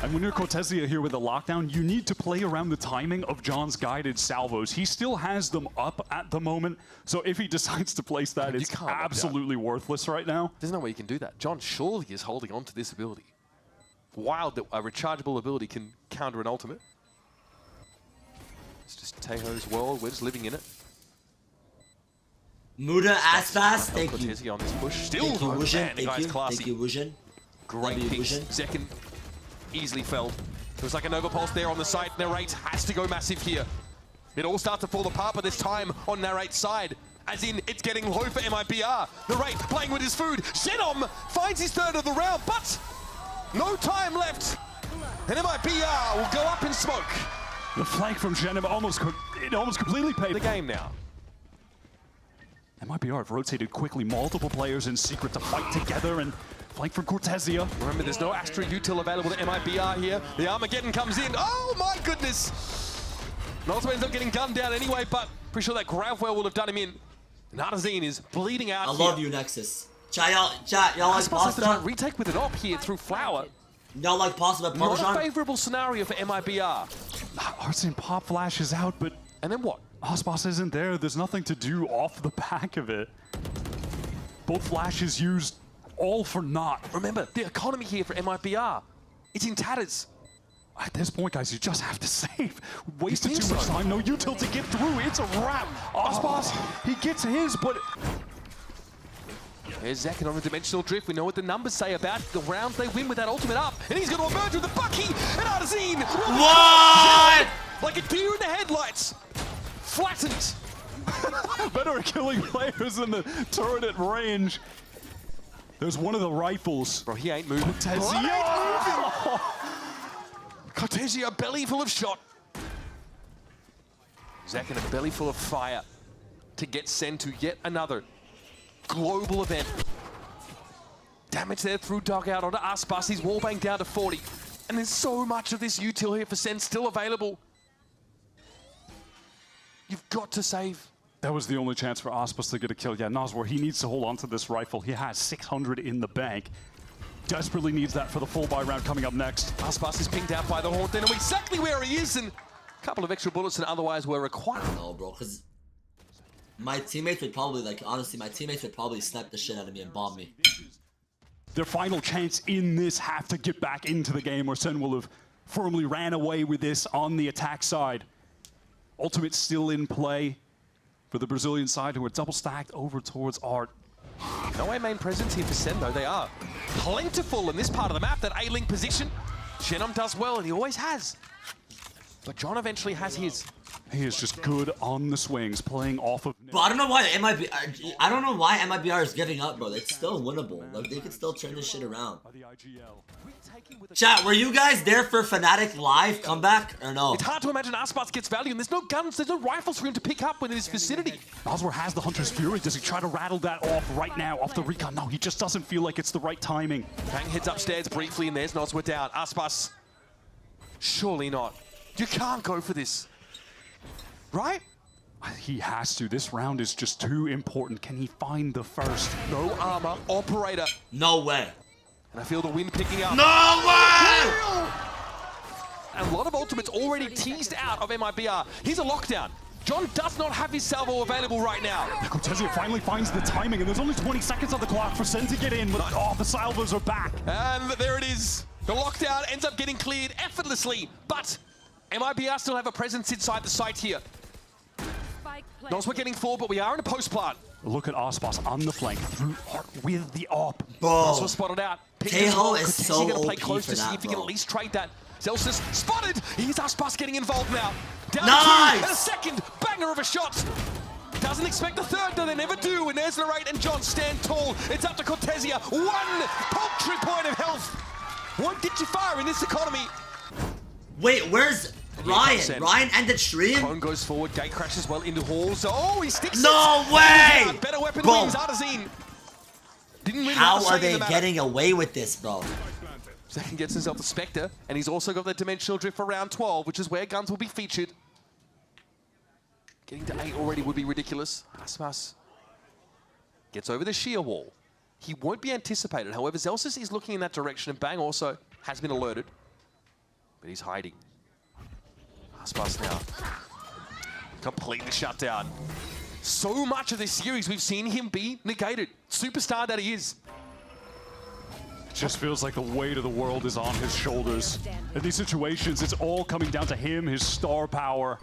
And when you're Cortesia here with the lockdown, you need to play around the timing of John's guided salvos. He still has them up at the moment, so if he decides to place that, it's absolutely worthless right now. There's no way you can do that. John surely is holding on to this ability. Wild that a rechargeable ability can counter an ultimate. It's just Tejo's world, we're just living in it. Mooda, ASPAS, thank you. Cortesia on this push. Still, Thank you, Wuzhen. Classy. Thank you, Wuzhen. Great picks. ZEKKEN easily felled. It was like a Nova Pulse there on the side. Narrate has to go massive here. It all starts to fall apart, but this time on Narrate's side. As in, it's getting low for MIBR. Narrate playing with his food. Shenom finds his third of the round, but no time left. And MIBR will go up in smoke. The flank from Shenom almost completely paid The game now. MIBR have rotated quickly, multiple players in secret to fight together, and flank from Cortesia. Remember, there's no Astra util available to MIBR here. The Armageddon comes in. Oh my goodness! Nolzma ends up getting gunned down anyway, but pretty sure that Gravwell will have done him in. Nadazine is bleeding out. I love you, Nexus. Chat, y'all like pasta? Retake with an op here through Flower. Y'all like pasta with Parmesan? Not a favorable scenario for MIBR. Arsene Pop flashes out, but And then what? ASPAS isn't there. There's nothing to do off the back of it. Both flashes used, all for naught. Remember, the economy here for MIBR, it's in tatters. At this point, guys, you just have to save. Wasted too much time, no util to get through. It's a wrap. ASPAS, he gets his, but... Here's ZEKKEN on the dimensional drift. We know what the numbers say about the rounds they win with that ultimate up. And he's going to emerge with the Bucky and Nadazine. What? Like a deer in the headlights. Flattened. Better at killing players than the turret at range. There's one of the rifles. Bro, he ain't moving. Cortesia, a belly full of shot. ZEKKEN, a belly full of fire to get sent to yet another global event. Damage there through dugout onto ASPAS. He's wallbang down to 40. And there's so much of this util here for Sen still available. You've got to save. That was the only chance for ASPAS to get a kill. Yeah, Noswar, he needs to hold on to this rifle. He has 600 in the bank. Desperately needs that for the full buy round coming up next. ASPAS is pinged out by the Haunt. They know exactly where he is, and a couple of extra bullets than otherwise were required. No, bro, because my teammates would probably, like, honestly, my teammates would probably snipe the shit out of me and bomb me. Their final chance in this have to get back into the game, or Sen will have firmly ran away with this on the attack side. Ultimate still in play for the Brazilian side, who are double stacked over towards Art. No A main presence here for Sen, though. They are plentiful in this part of the map. That A-link position, Shenom does well, and he always has. But John eventually has his. He is just good on the swings, playing off of... But I don't know why MIBR is giving up, bro. It's still winnable. Like, they can still turn this shit around. Chat, were you guys there for Fnatic Live comeback, or no? It's hard to imagine ASPAS gets value, and there's no guns, there's no rifles for him to pick up within his vicinity. Noswar has the Hunter's Fury. Does he try to rattle that off right now, off the recon? No, he just doesn't feel like it's the right timing. Bang heads upstairs briefly, and there's Noswar down. ASPAS, surely not. You can't go for this. Right? He has to. This round is just too important. Can he find the first? No armor. Operator. No way. And I feel the wind picking up. No way! A lot of ultimates already teased out of MIBR. Here's a lockdown. John does not have his salvo available right now. Cortesia finally finds the timing, and there's only 20 seconds on the clock for Sen to get in, but the salvos are back. And there it is. The lockdown ends up getting cleared effortlessly, but MIBR still have a presence inside the site here. Noswar getting forward, but we are in a post plant. Look at ASPAS on the flank through with the op. Bro. Noswar spotted out. Tejo is so gonna play OP close for to see that, if he can bro. at least trade that. Zelsus spotted. Here's ASPAS getting involved now. Down Nice! to 2 and a second banger of a shot. Doesn't expect the third, though they never do. And there's Narrate and John stand tall. It's up to Cortesia. 1 paltry point of health. Won't get you far in this economy. Wait, where's Ryan ended stream. Cone goes forward, gate crashes well into halls. Oh, he sticks No it. way! Better weapon Bro. wins, Arzine. Didn't really How have to are say they in the matter. getting away with this, bro? ZEKKEN gets himself the Spectre, and he's also got the Dimensional Drift for round 12, which is where guns will be featured. Getting to 8 already would be ridiculous. ASPAS gets over the sheer wall. He won't be anticipated. However, Zelsis is looking in that direction, and Bang also has been alerted. But he's hiding. ASPAS now completely shut down. So much of this series, we've seen him be negated. Superstar that he is. It just feels like the weight of the world is on his shoulders. In these situations, it's all coming down to him, his star power.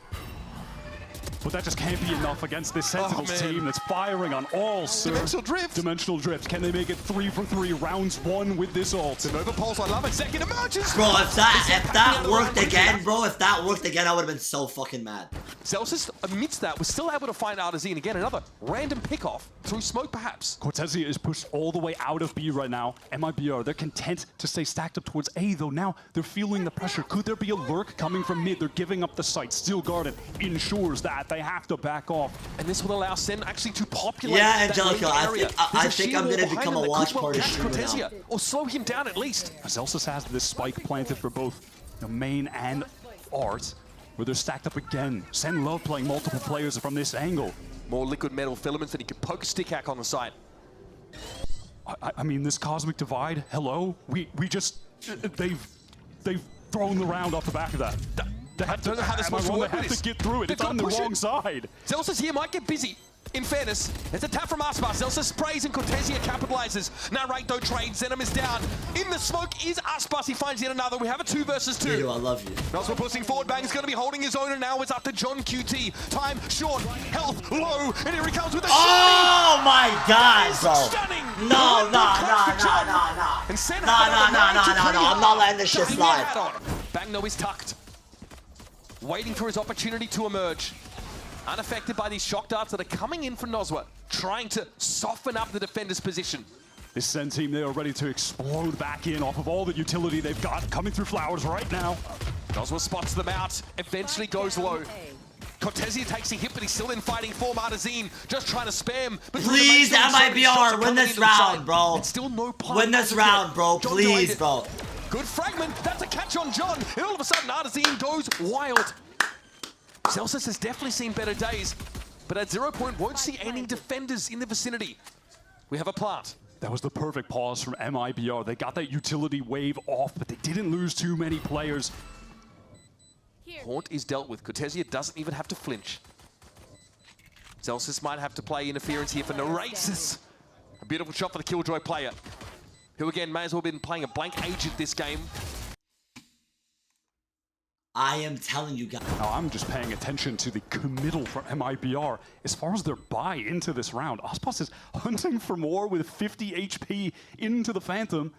But that just can't be enough against this Sentinels team that's firing on all Dimensional Drift. Dimensional Drift. Can they make it 3 for 3 rounds 1 with this ult? Nova Pulse, I love it. ZEKKEN emerges. Bro, if that worked again, bro, if that worked again, I would have been so fucking mad. Zelsis, amidst that, was still able to find Artazine again. Another random pick-off through smoke, perhaps. Cortezia is pushed all the way out of B right now. MIBR, they're content to stay stacked up towards A, though now they're feeling the pressure. Could there be a lurk coming from mid? They're giving up the site. Steel Garden ensures that they have to back off. And this will allow Sen actually to populate Yeah, that Angelica, wing I area. think I'm gonna become a watch party streamer now. Cortezia, or slow him down at least. Zelsis has this spike planted for both the main and Art, where they're stacked up again. Sen love playing multiple players from this angle. More liquid metal filaments that he can poke a stick hack on the side. I mean, this cosmic divide, hello? We just, they've thrown the round off the back of that. I don't know how they're supposed to work with They have this. to get through it. They've It's on the gotta push wrong it. side. Zelsis here might get busy. In fairness, there's a tap from ASPAS. Zelsis sprays and Cortezia capitalizes. Narrate though trades. Zenom is down. In the smoke is ASPAS. He finds yet another. We have a 2 versus 2. Dude, I love you. Noswell pushing forward. Bang's going to be holding his own, and now it's up to John QT. Time short, health low, and here he comes with a Oh my god, bro. stunning. No. And Sen No, I'm not letting this shit slide. Bang though is tucked, waiting for his opportunity to emerge. Unaffected by these shock darts that are coming in from Noswell, trying to soften up the defender's position. This Sen team, they are ready to explode back in off of all the utility they've got coming through flowers right now. Noswell spots them out, eventually goes low. Cortezia takes a hit, but he's still in fighting form. Artazine just trying to spam. Please, MIBR, win this round, bro. It's still no point. Win this round, bro. Please, bro. Good fragment. That's a catch on John. And all of a sudden, Artazine goes wild. Zelsis has definitely seen better days, but at 0 point won't see any defenders in the vicinity. We have a plant. That was the perfect pause from MIBR. They got that utility wave off, but they didn't lose too many players. Haunt is dealt with. Cortezia doesn't even have to flinch. Zelsis might have to play interference here for Narraces. A beautiful shot for the Killjoy player, who again may as well have been playing a blank agent this game. I am telling you guys. Now, I'm just paying attention to the committal from MIBR. As far as their buy into this round, ASPAS is hunting for more with 50 HP into the Phantom.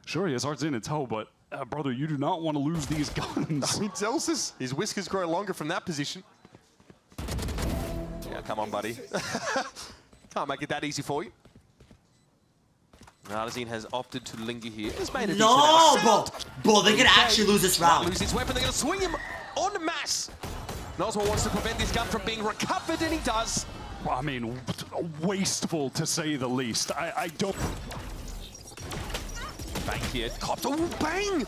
Sure, he has Arts in tow, but brother, you do not want to lose these guns. I mean, Zelsis, his whiskers grow longer from that position. Yeah, come on, buddy. Can't make it that easy for you. Artazine has opted to linger here. He's made a No, decent amount. bro, they could actually lose this Might round. lose his weapon. They're going to swing him en masse. Noswell wants to prevent this gun from being recovered, and he does. Well, I mean, wasteful to say the least. I don't... Bang here. Cops. Oh, bang!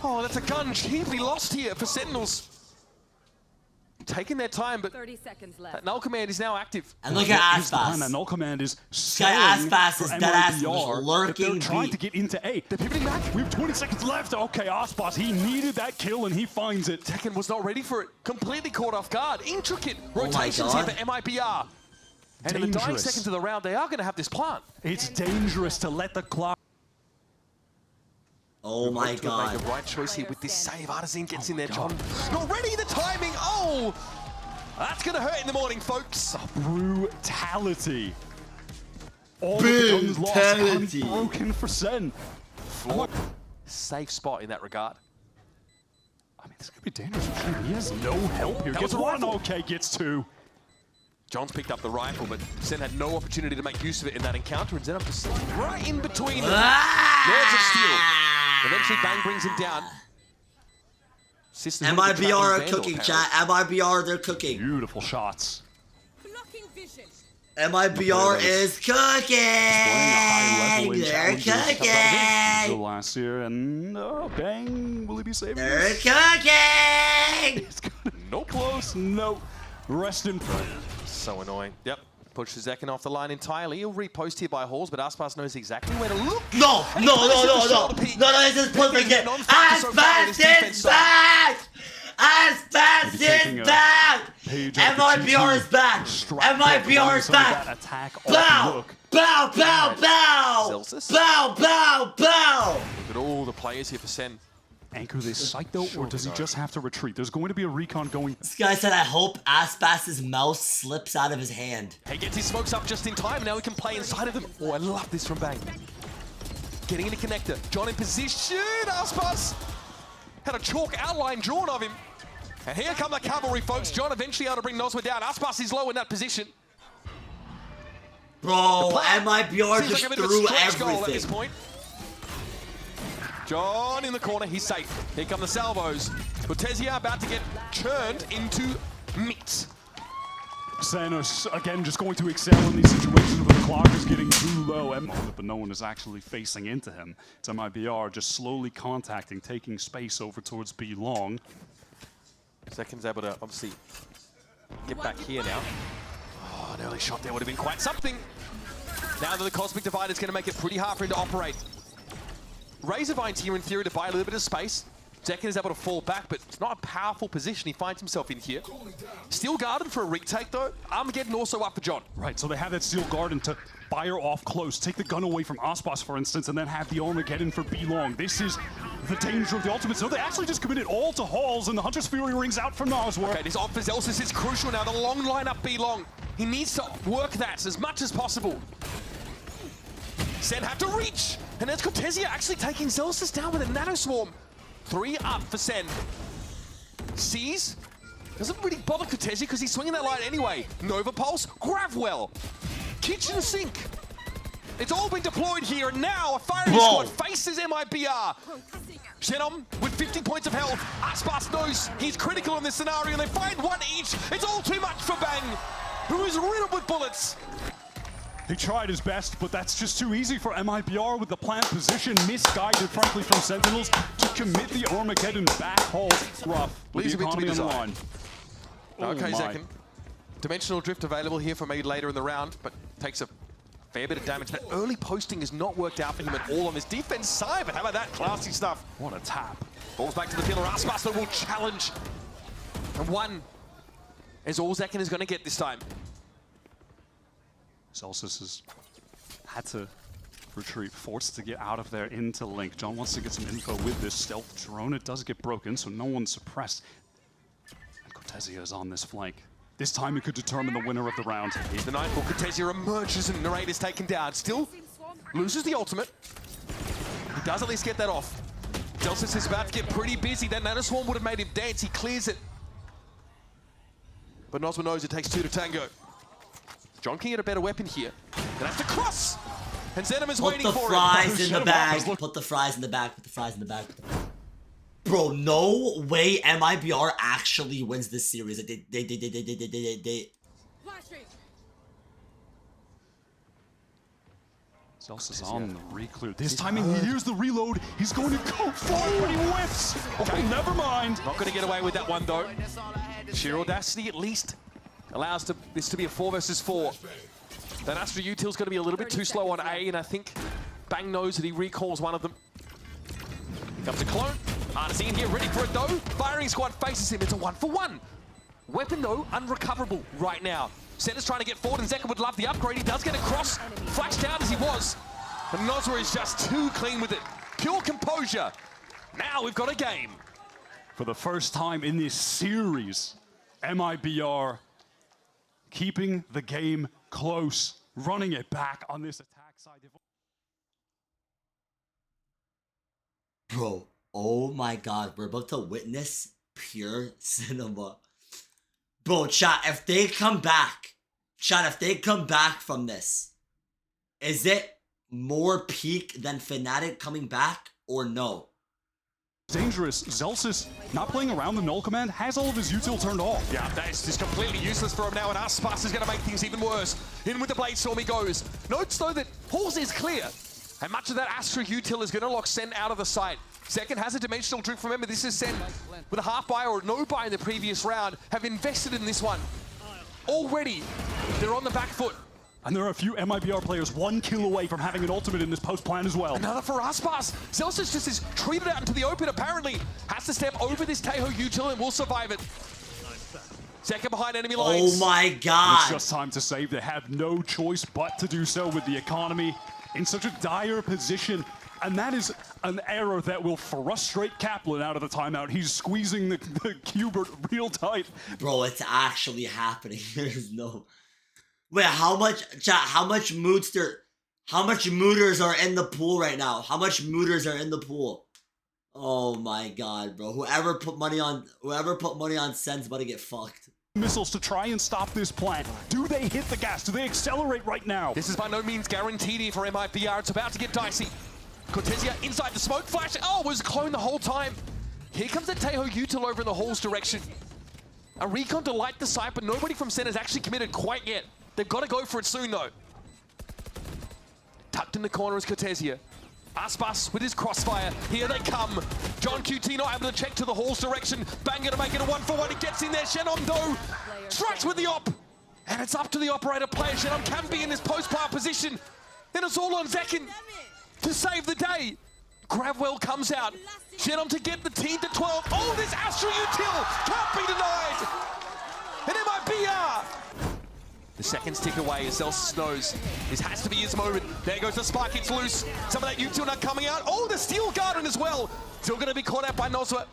Oh, that's a gun cheaply lost here for Sentinels. Taking their time, but 30 seconds left. that null command is now active. And look at That ASPAS. null command is Guy selling ASPAS for is deadass MIBR. lurking They're trying B. to get into A. They're pivoting back. We have 20 seconds left. Okay, ASPAS, he needed that kill and he finds it. ZEKKEN was not ready for it. Completely caught off guard. Intricate rotations God. here for MIBR. And in the dying Dangerous. seconds of the round, they are going to have this plant. It's dangerous to let the clock... Oh my Make god. the right choice here with this save. Artazine gets in there, John. Not ready, the timing. Oh! That's going to hurt in the morning, folks. Brutality. All of the guns lost, Brutality. unbroken for Sen. Safe spot in that regard. I mean, this could be dangerous. He has no help here. That Gets was a one, rifle. okay, gets two. John's picked up the rifle, but Sen had no opportunity to make use of it in that encounter, and Zenom just right in between them. Lords of Steel. Eventually, Bang brings him down. Consistent. MIBR are cooking, chat. MIBR, they're cooking. Beautiful shots. MIBR is cooking. They're cooking. Last year, and bang, will he be saving They're this? cooking. No close. No. Rest in peace. So annoying. Yep. Pushes ZEKKEN off the line entirely. He'll repost here by Halls, but ASPAS knows exactly where to look. No, this is perfect. ASPAS is back. ASPAS is back. MIBR is back. MIBR is back. Bow, bow, bow, bow. Zelsis. Bow, bow, bow. Look at all the players here for SEN. Anchor this site though, or does he just have to retreat? There's going to be a recon going. This guy said, I hope ASPAS's mouse slips out of his hand. He gets his smokes up just in time. Now he can play inside of them. Oh, I love this from Bang. Getting in the connector. John in position. ASPAS had a chalk outline drawn of him. And here come the cavalry, folks. John eventually able to bring Noswa down. ASPAS is low in that position. Bro, MIBR just threw goal at this everything. point. John in the corner, he's safe. Here come the salvos. Cortezia about to get churned into meat. Sanos, again, just going to excel in these situations where the clock is getting too low. But no one is actually facing into him. It's MIBR just slowly contacting, taking space over towards B long. ZEKKEN's able to obviously get back here now. Oh, an early shot there would have been quite something. Now that the Cosmic Divide is going to make it pretty hard for him to operate. Razorvine's here in theory to buy a little bit of space. ZEKKEN is able to fall back, but it's not a powerful position he finds himself in here. Steel Garden for a retake though. Armageddon also up for John. Right, so they have that Steel Garden to fire off close, take the gun away from ASPAS, for instance, and then have the Armageddon for B-Long. This is the danger of the ultimate. So they actually just committed all to Halls, and the Hunter's Fury rings out from Noswa. Okay, this off for Zelsis is crucial now. The long lineup B-Long. He needs to work that as much as possible. SEN have to reach, and there's Cortezia actually taking Zelsis down with a Nano Swarm. 3 up for SEN. Sees, doesn't really bother Cortezia because he's swinging that line anyway. Nova Pulse, Gravwell, Kitchen Sink. It's all been deployed here, and now a firing squad faces MIBR. Shenom with 50 points of health. ASPAS knows he's critical in this scenario, and they find one each. It's all too much for Bang, who is riddled with bullets. He tried his best, but that's just too easy for MIBR with the plant position, misguided, frankly, from Sentinels to commit the Armageddon back. Halls rough. Leaves a bit to be desired. Okay, my. ZEKKEN. Dimensional Drift available here for maybe later in the round, but takes a fair bit of damage. That early posting has not worked out for him at all on this defense side, but how about that classy stuff? What a tap. Balls back to the pillar. ASPAS though will challenge. And one is all ZEKKEN is going to get this time. Zelsis has had to retreat, forced to get out of there into Link. John wants to get some info with this stealth drone. It does get broken, so no one's suppressed. And Cortezia is on this flank. This time he could determine the winner of the round. Here's the Nightfall. Cortezia emerges and Narrate is taken down. Still loses the ultimate. He does at least get that off. Zelsis is about to get pretty busy. That Nano Swarm would have made him dance. He clears it. But Noswa knows it takes 2 to tango. John can get a better weapon here. Gonna have to cross! And Zenom is waiting for Put the fries him. in the bag. Put the fries in the bag. Put the fries in the bag. Bro, no way MIBR actually wins this series. They Zelsis on the re-clear. This time he hears the reload. He's going to go for it, but he whiffs. Okay, never mind. Not going to get away with that one though. Sheer audacity at least allows this to be a 4 versus 4. That Astra Util's going to be a little bit too slow on A, and I think Bang knows that he recalls one of them. Comes a clone. Artisan here, ready for it though. Firing squad faces him. It's a 1-for-1. Weapon though, unrecoverable right now. SEN is trying to get forward, and ZEKKEN would love the upgrade. He does get across, flashed out as he was. And Noswa is just too clean with it. Pure composure. Now we've got a game. For the first time in this series, MIBR keeping the game close, running it back on this attack side. Bro, oh my god, we're about to witness pure cinema. Bro, chat, if they come back from this, is it more peak than Fnatic coming back or no? Dangerous. Zelsis, not playing around the null command, has all of his util turned off. Yeah, that's just completely useless for him now, and ASPAS is going to make things even worse. In with the Blade Storm he goes. Notes, though, that Halls is clear, and much of that Astra util is going to lock Sen out of the site. ZEKKEN has a dimensional drift. Remember, this is Sen with a half buy or no buy in the previous round, have invested in this one. Already, they're on the back foot. And there are a few MIBR players 1 kill away from having an ultimate in this post plan as well. Another for ASPAS. Zelsis just is treated out into the open, apparently. Has to step over this Taeho util and will survive it. ZEKKEN behind enemy lines. Oh my god. It's just time to save. They have no choice but to do so with the economy in such a dire position. And that is an error that will frustrate Kaplan out of the timeout. He's squeezing the Qbert real tight. Bro, it's actually happening. There's no... Wait, how much, chat, how much mooders are in the pool right now? How much mooders are in the pool? Oh my god, bro. Whoever put money on Sen's about to get fucked. Missiles to try and stop this plan. Do they hit the gas? Do they accelerate right now? This is by no means guaranteed here for MIBR. It's about to get dicey. Cortesia inside the smoke flash. Oh, it was clone the whole time. Here comes the Taeho util over in the Hall's direction. A recon to light the site, but nobody from Sen has actually committed quite yet. They've got to go for it soon, though. Tucked in the corner is Cortesia. ASPAS with his crossfire. Here they come. John QT not able to check to the Hall's direction. Banger to make it a 1-for-1. He gets in there. Shenom, though, strikes with the op. And it's up to the operator player. Shenom can be in this post-plant position. Then it's all on ZEKKEN to save the day. Gravwell comes out. Shenom to get the team to 12. Oh, this Astra util can't be denied. And MIBR. The second stick away as Zelsis knows this has to be his moment. There goes the spike, it's loose. Some of that util not coming out. Oh, the Steel Garden as well. Still going to be caught out by Nozwa.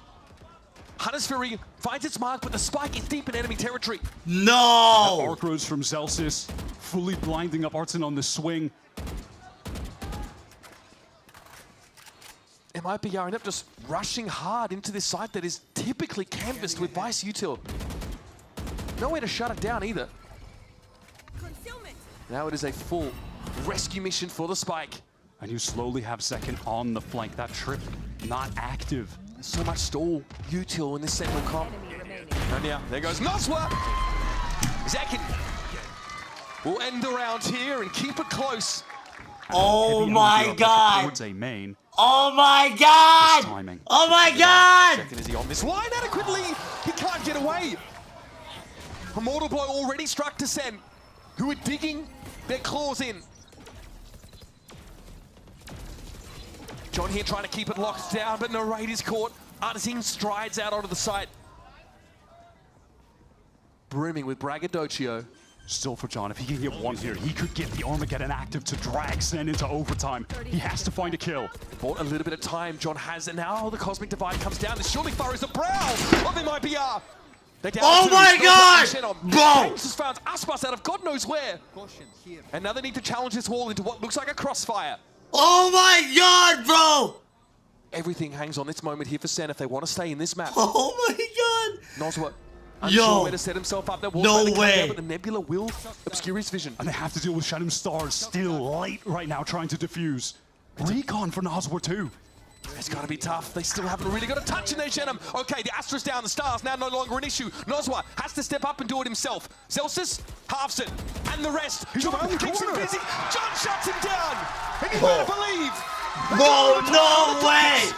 Hunter's Fury finds its mark, but the spike is deep in enemy territory. No! Arc Rose from Zelsis, fully blinding up Artin on the swing. MIBR end up just rushing hard into this site that is typically canvassed with Vice util. Nowhere to shut it down either. Now it is a full rescue mission for the spike. And you slowly have ZEKKEN on the flank. That trip not active. There's so much stall util in this Sentinel comp. And yeah, there goes Nozwa. ZEKKEN will end the round here and keep it close. Oh my god. Towards a main. Oh my god. Timing. Oh my god. ZEKKEN, is he on this line adequately? He can't get away. A mortal blow already struck to Sen, who are digging their claws in. John here trying to keep it locked down, but no raid is caught. Artisan strides out onto the site. Brimming with braggadocio. Still for John, if he can get one here, he could get the Armageddon active to drag Sen into overtime. He has to find a kill. Bought a little bit of time, John has, and now the Cosmic Divide comes down. This surely furrows the brow of MIBR. Oh my god! Bro! Just found ASPAS out of God knows where. And now they need to challenge this wall into what looks like a crossfire. Oh my god, bro! Everything hangs on this moment here for Sen if they want to stay in this map. Oh my god! Nozwa, unsure where to set himself up. That No way! down, but the Nebula will obscure his vision. And they have to deal with Shadow Stars still late right now trying to defuse. Recon for Nozwa too. It's got to be tough. They still haven't really got a touch in there, Shenom. Okay, the Astra's down. The Stars now no longer an issue. Nozwa has to step up and do it himself. Zelsis halves it. And the rest. John keeps him busy. John shuts him down. And you better believe. Bro, no way!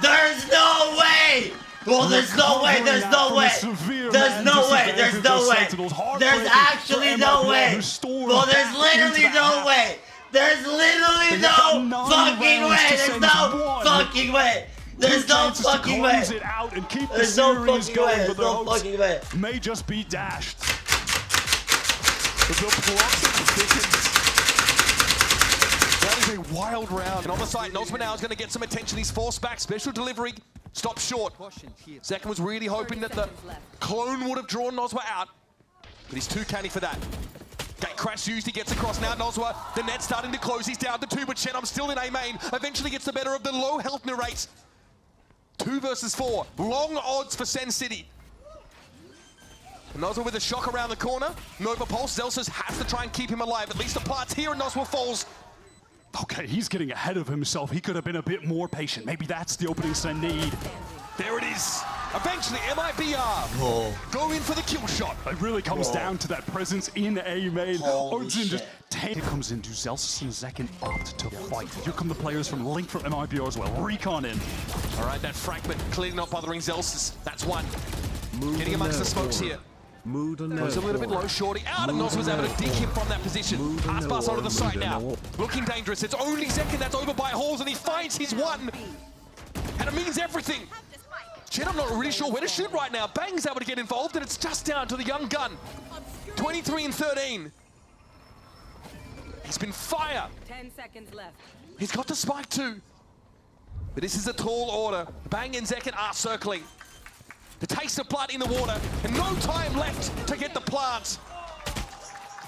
There's no way! Well, there's no way, there's no way! There's no way, there's no way! There's actually no way! Well, there's literally no way! There's literally no fucking way! There's no fucking way! There's no fucking way! There's no fucking way! There's no fucking way! May just be dashed. That is a wild round. And on the side, Nozma now is going to get some attention. He's forced back. Special delivery. Stop short. ZEKKEN was really hoping that the clone would have drawn Nozma out. But he's too canny for that. Gate crash used, he gets across now, Nozwa. The net's starting to close, he's down to 2, but Shenom still in A main. Eventually gets the better of the low health narrates. 2 versus 4, long odds for Sen City. Nozwa with a shock around the corner. Nova Pulse, Zelsis has to try and keep him alive. At least the plant's here and Nozwa falls. Okay, he's getting ahead of himself. He could have been a bit more patient. Maybe that's the opening SEN need. There it is. Eventually, MIBR go in for the kill shot. It really comes down to that presence in A main. Holy Odin just shit. it comes into Zelsis and ZEKKEN opt to fight. Here come the players from Link from MIBR as well. Recon in. All right, that fragment clearly not bothering Zelsis. That's one. Getting amongst the smokes here. Goes a little bit low, shorty out, and Nos was able to dig him from that position. ASPAS onto the side now. Looking dangerous. It's only ZEKKEN that's over by Halls, and he finds his one. And it means everything. Chen, I'm not really sure where to shoot right now. Bang's able to get involved, and it's just down to the young gun. 23 and 13. He's been fire. 10 seconds left. He's got the spike too. But this is a tall order. Bang and ZEKKEN are circling. The taste of blood in the water, and no time left to get the plant.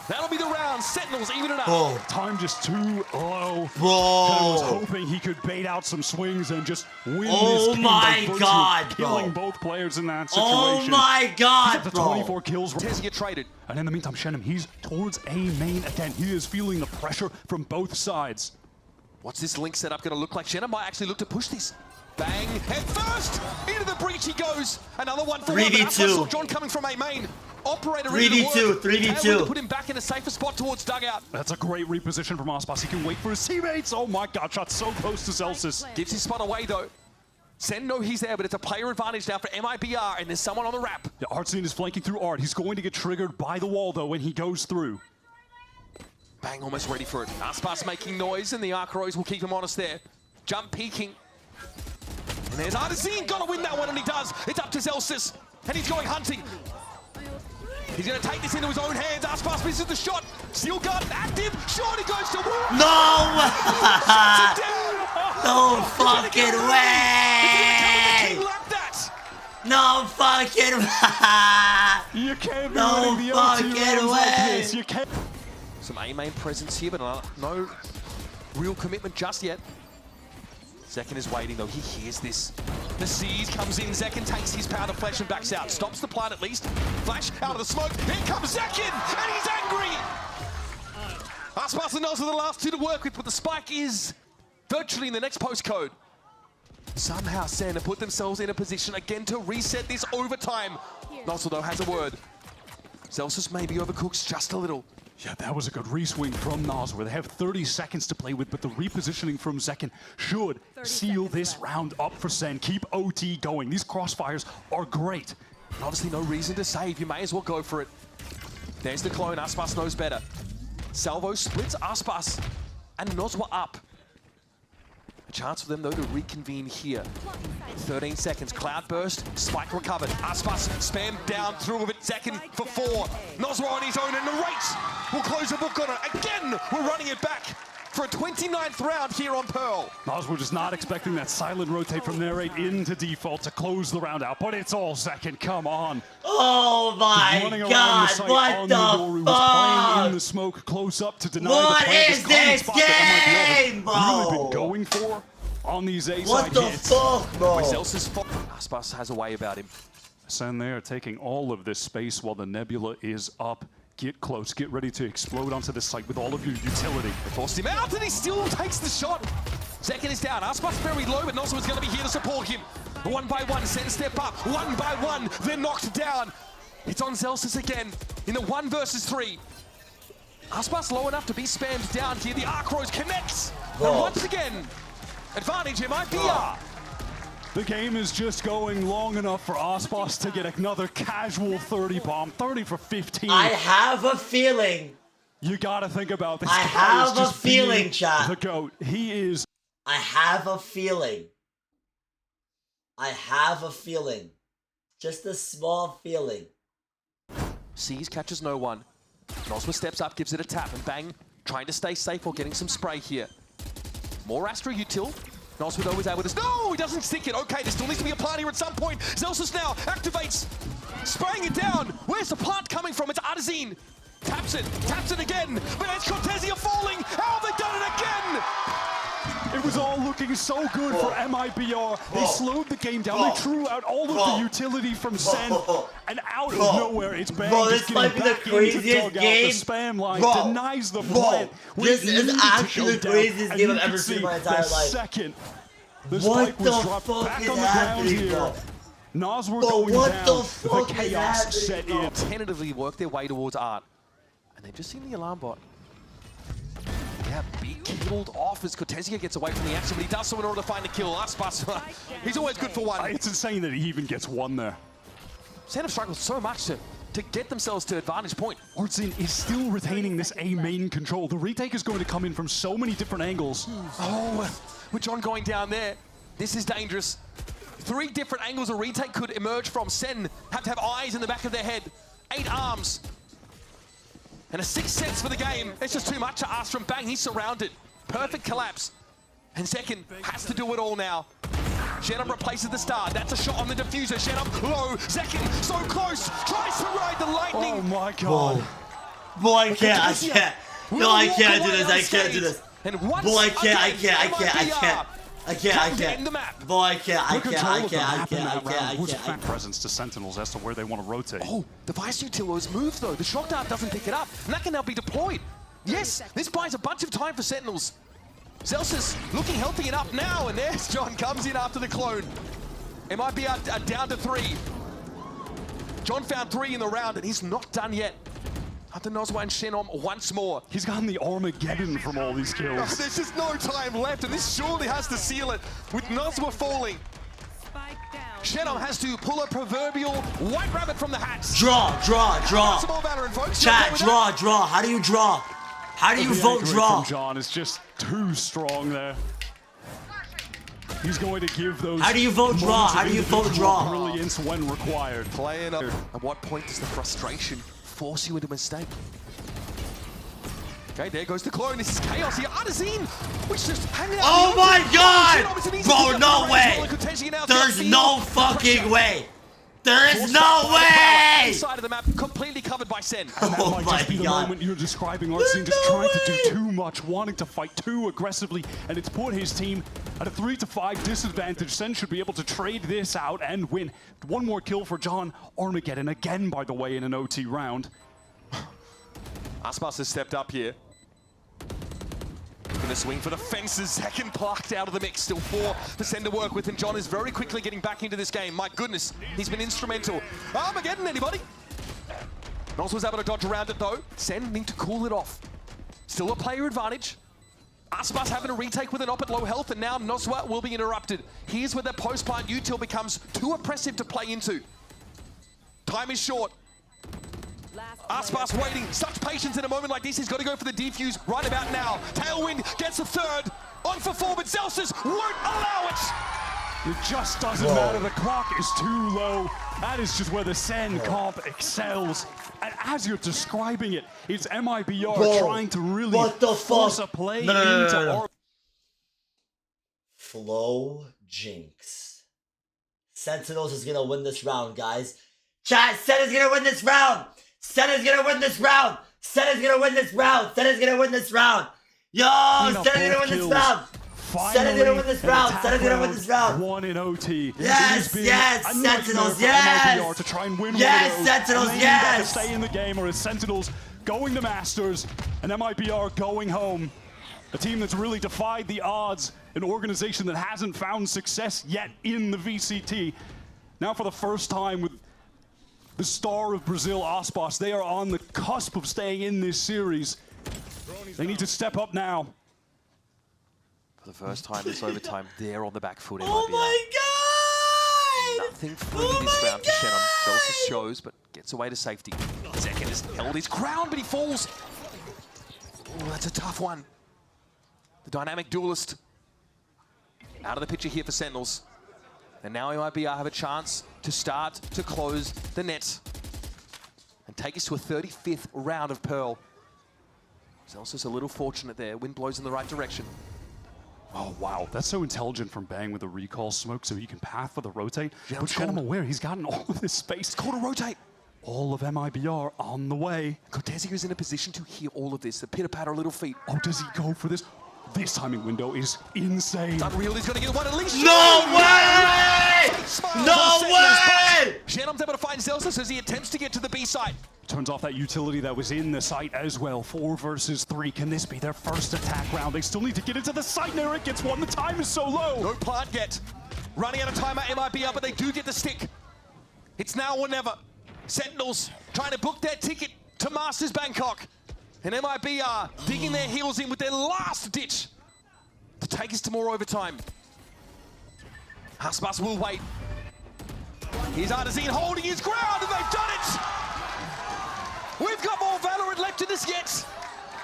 That'll be the round. Sentinels even it up. Time just too low. Bro. I was hoping he could bait out some swings and just win this game. My God, killing bro. both players in that situation. Oh my God, He's up to bro. 24 kills. Tezzy get traded. And in the meantime, Shenham, he's towards A main again. He is feeling the pressure from both sides. What's this Link setup going to look like? Shenham might actually look to push this. Bang, head first! Into the breach he goes. Another one for 3v2. John coming from A main. Operator 3v2, 3v2. To put him back in a safer spot towards dugout. That's a great reposition from ASPAS. He can wait for his teammates. Oh my God, shot so close to Zelsis. Gives his spot away though. Sen know he's there, but it's a player advantage now for MIBR, and there's someone on the wrap. Yeah, Artsine is flanking through Art. He's going to get triggered by the wall though when he goes through. Bang, almost ready for it. ASPAS making noise, and the Archroys will keep him honest there. Jump peeking. And there's Artisine, gotta win that one, and he does. It's up to Zelsis, and he's going hunting. He's gonna take this into his own hands. ASPAS misses the shot. Steel gun active. Shorty goes to work. No! Shuts it down. No fucking way! King like that. No fucking way! You can't be No winning the OT fucking rounds like way. this. You can't. Some A-main presence here, but no real commitment just yet. ZEKKEN is waiting though, he hears this. The Seas comes in, ZEKKEN takes his powder flash and backs out. Stops the plant at least. Flash out of the smoke, here comes ZEKKEN, and he's angry! ASPAS and Nos are the last two to work with, but the spike is virtually in the next postcode. Somehow SEN have put themselves in a position again to reset this overtime. Nos though has a word. Zelsis maybe overcooks just a little. Yeah, that was a good re-swing from Nas where they have 30 seconds to play with, but the repositioning from ZEKKEN should seal this round up for SEN. Keep OT going. These crossfires are great. And obviously no reason to save, you may as well go for it. There's the clone, ASPAS knows better. Salvo splits ASPAS, and Nos were up. A chance for them though to reconvene here. 13 seconds, Cloudburst, spike recovered. ASPAS spammed down through with it, ZEKKEN for 4. Nos on his own, and the race will close the book on it. Again, we're running it back for a 29th round here on Pearl. Nas were just not expecting that silent rotate from narrate into default to close the round out, but it's all ZEKKEN, come on. Oh my Running around God, the site what on the Midori, was playing in the smoke close up to deny What the plant. is this game, bro? Really been going for on these A-side What the hits. fuck, bro? Zelsis ASPAS has a way about him. SEN there taking all of this space while the Nebula is up. Get close, get ready to explode onto the site with all of your utility. They forced him out, and he still takes the shot. ZEKKEN is down. ASPAS very low, but Nos was going to be here to support him. One by one, SEN step up. One by one, they're knocked down. It's on Zelsis again in the 1 versus 3. ASPAS low enough to be spammed down here. The Archroys connects. And once again, advantage MIBR. The game is just going long enough for ASPAS to get another casual 30 bomb, 30 for 15. I have a feeling. You gotta think about this. I guy have is a just feeling, being chat. the GOAT. He is. I have a feeling. I have a feeling. Just a small feeling. Sees, catches no one. Noswa steps up, gives it a tap, and Bang trying to stay safe while getting some spray here. More Astra util. Noswa though is able to... No, he doesn't stick it. Okay, there still needs to be a plant here at some point. Zelsis now activates, spraying it down. Where's the plant coming from? It's Artisine. Taps it again. But it's Cortezia falling. How have they done it again? It It was all looking so good for MIBR. They slowed the game down. They threw out all of the utility from SEN. And out of nowhere, it's Bang just getting back into dugout. The spam line denies the plant. This is actually the craziest game I've ever seen in my entire life. Second, the spike was dropped back on the ground here. Nas were going down. The chaos set in. Tentatively work their way towards Art. And they've just seen the alarm bot. Yeah, be killed off as Cortezia gets away from the action, but he does so in order to find the kill. ASPAS, he's always good for one. It's insane that he even gets one there. SEN have struggled so much to get themselves to advantage point. Ordzin is still retaining this A main control. The retake is going to come in from so many different angles. Oh, with John going down there, this is dangerous. 3 different angles a retake could emerge from. SEN have to have eyes in the back of their head, 8 arms, and a 6 sets for the game. It's just too much to ask from Bang. He's surrounded. Perfect collapse. And ZEKKEN has to do it all now. Shenom replaces the star. That's a shot on the diffuser. Shenom low. ZEKKEN so close. Tries to ride the lightning. Oh my god. Boy, I can't. No, I can't do this. I can't do this. Boy, I can't. Boy, I can't. Presence to Sentinels as to where they want to rotate. Oh, the Vice Utilos move though. The shock dart doesn't pick it up, and that can now be deployed. Yes, this buys a bunch of time for Sentinels. Zelsus looking healthy enough now, and there's John comes in after the clone. MIBR down to 3. John found 3 in the round, and he's not done yet. After Nozwa and Shenom once more. He's gotten the Armageddon from all these kills. There's just no time left, and this surely has to seal it with Nozwa falling. Shenom has to pull a proverbial white rabbit from the hat. Draw. Chat, draw. How do you draw? How do you vote draw? John is just too strong there. He's going to give those. How do you vote draw? How do you vote draw? Brilliance when required. Playing up. At what point does the frustration force you into a mistake? Okay, there goes the clone. This is chaos here. Artazine, which just hanging out. Oh my god! Bro, no way! There's no fucking way! There is no way! Side of the map completely covered by SEN. And that might just be the moment you're describing. Ordzin just trying to do too much, wanting to fight too aggressively, and it's put his team at a 3-5 disadvantage. SEN should be able to trade this out and win. One more kill for John. Armageddon again, by the way, in an OT round. ASPAS has stepped up here. Gonna swing for the fences. ZEKKEN plucked out of the mix. Still 4 for SEN to work with, and John is very quickly getting back into this game. My goodness, he's been instrumental. Armageddon, anybody? Nos was able to dodge around it though. SEN need to cool it off. Still a player advantage. ASPAS having a retake with an op at low health, and now Nozwa will be interrupted. Here's where the post-plant util becomes too oppressive to play into. Time is short. ASPAS waiting, such patience in a moment like this. He's got to go for the defuse right about now. Tailwind gets a 3rd. On for 4, but Zelsus won't allow it. It just doesn't matter. The clock is too low. That is just where the SEN comp excels. And as you're describing it, it's MIBR trying to really force a play into Flow Jinx. Sentinels is gonna win this round, guys. Chat, SEN is gonna win this round. SEN is gonna win this round. SEN is gonna win this round. SEN is gonna win this round. Yo, SEN is gonna win this round. SEN is gonna win this round. SEN is gonna win this round. 1 in OT. Yes, Sentinels, yes. To try and win yes, one of those. Sentinels, yes. To stay in the game, or is Sentinels going to Masters and MIBR going home? A team that's really defied the odds, an organization that hasn't found success yet in the VCT. Now for the first time with the star of Brazil, ASPAS, they are on the cusp of staying in this series. They need to step up now. For the first time this overtime, they're on the back foot. Oh my god! Nothing free this round for Shenom. Zelsus shows, but gets away to safety. ZEKKEN has held his ground, but he falls. Oh, that's a tough one. The dynamic duelist out of the picture here for Sentinels. And now MIBR have a chance to start to close the net and take us to a 35th round of Pearl. Zelsus a little fortunate there. Wind blows in the right direction. Oh, wow. That's so intelligent from Bang with the recall smoke so he can path for the rotate. Yeah, but Shenom aware he's gotten all of this space. It's called a rotate. All of MIBR on the way. Cortezia is in a position to hear all of this. The pitter-patter little feet. Oh, does he go for this? This timing window is insane. Unreal, he's going to get one at least. No way! No way! Shannom's able to find Zelsus as he attempts to get to the B site. Turns off that utility that was in the site as well. 4 versus 3. Can this be their first attack round? They still need to get into the site. Eric gets one. The time is so low. No plant yet. Running out of time at MIBR, but they do get the stick. It's now or never. Sentinels trying to book their ticket to Masters Bangkok. And MIBR digging their heels in with their last ditch to take us to more overtime. ASPAS will wait. Here's Artazine holding his ground, and they've done it! We've got more Valorant left in us yet.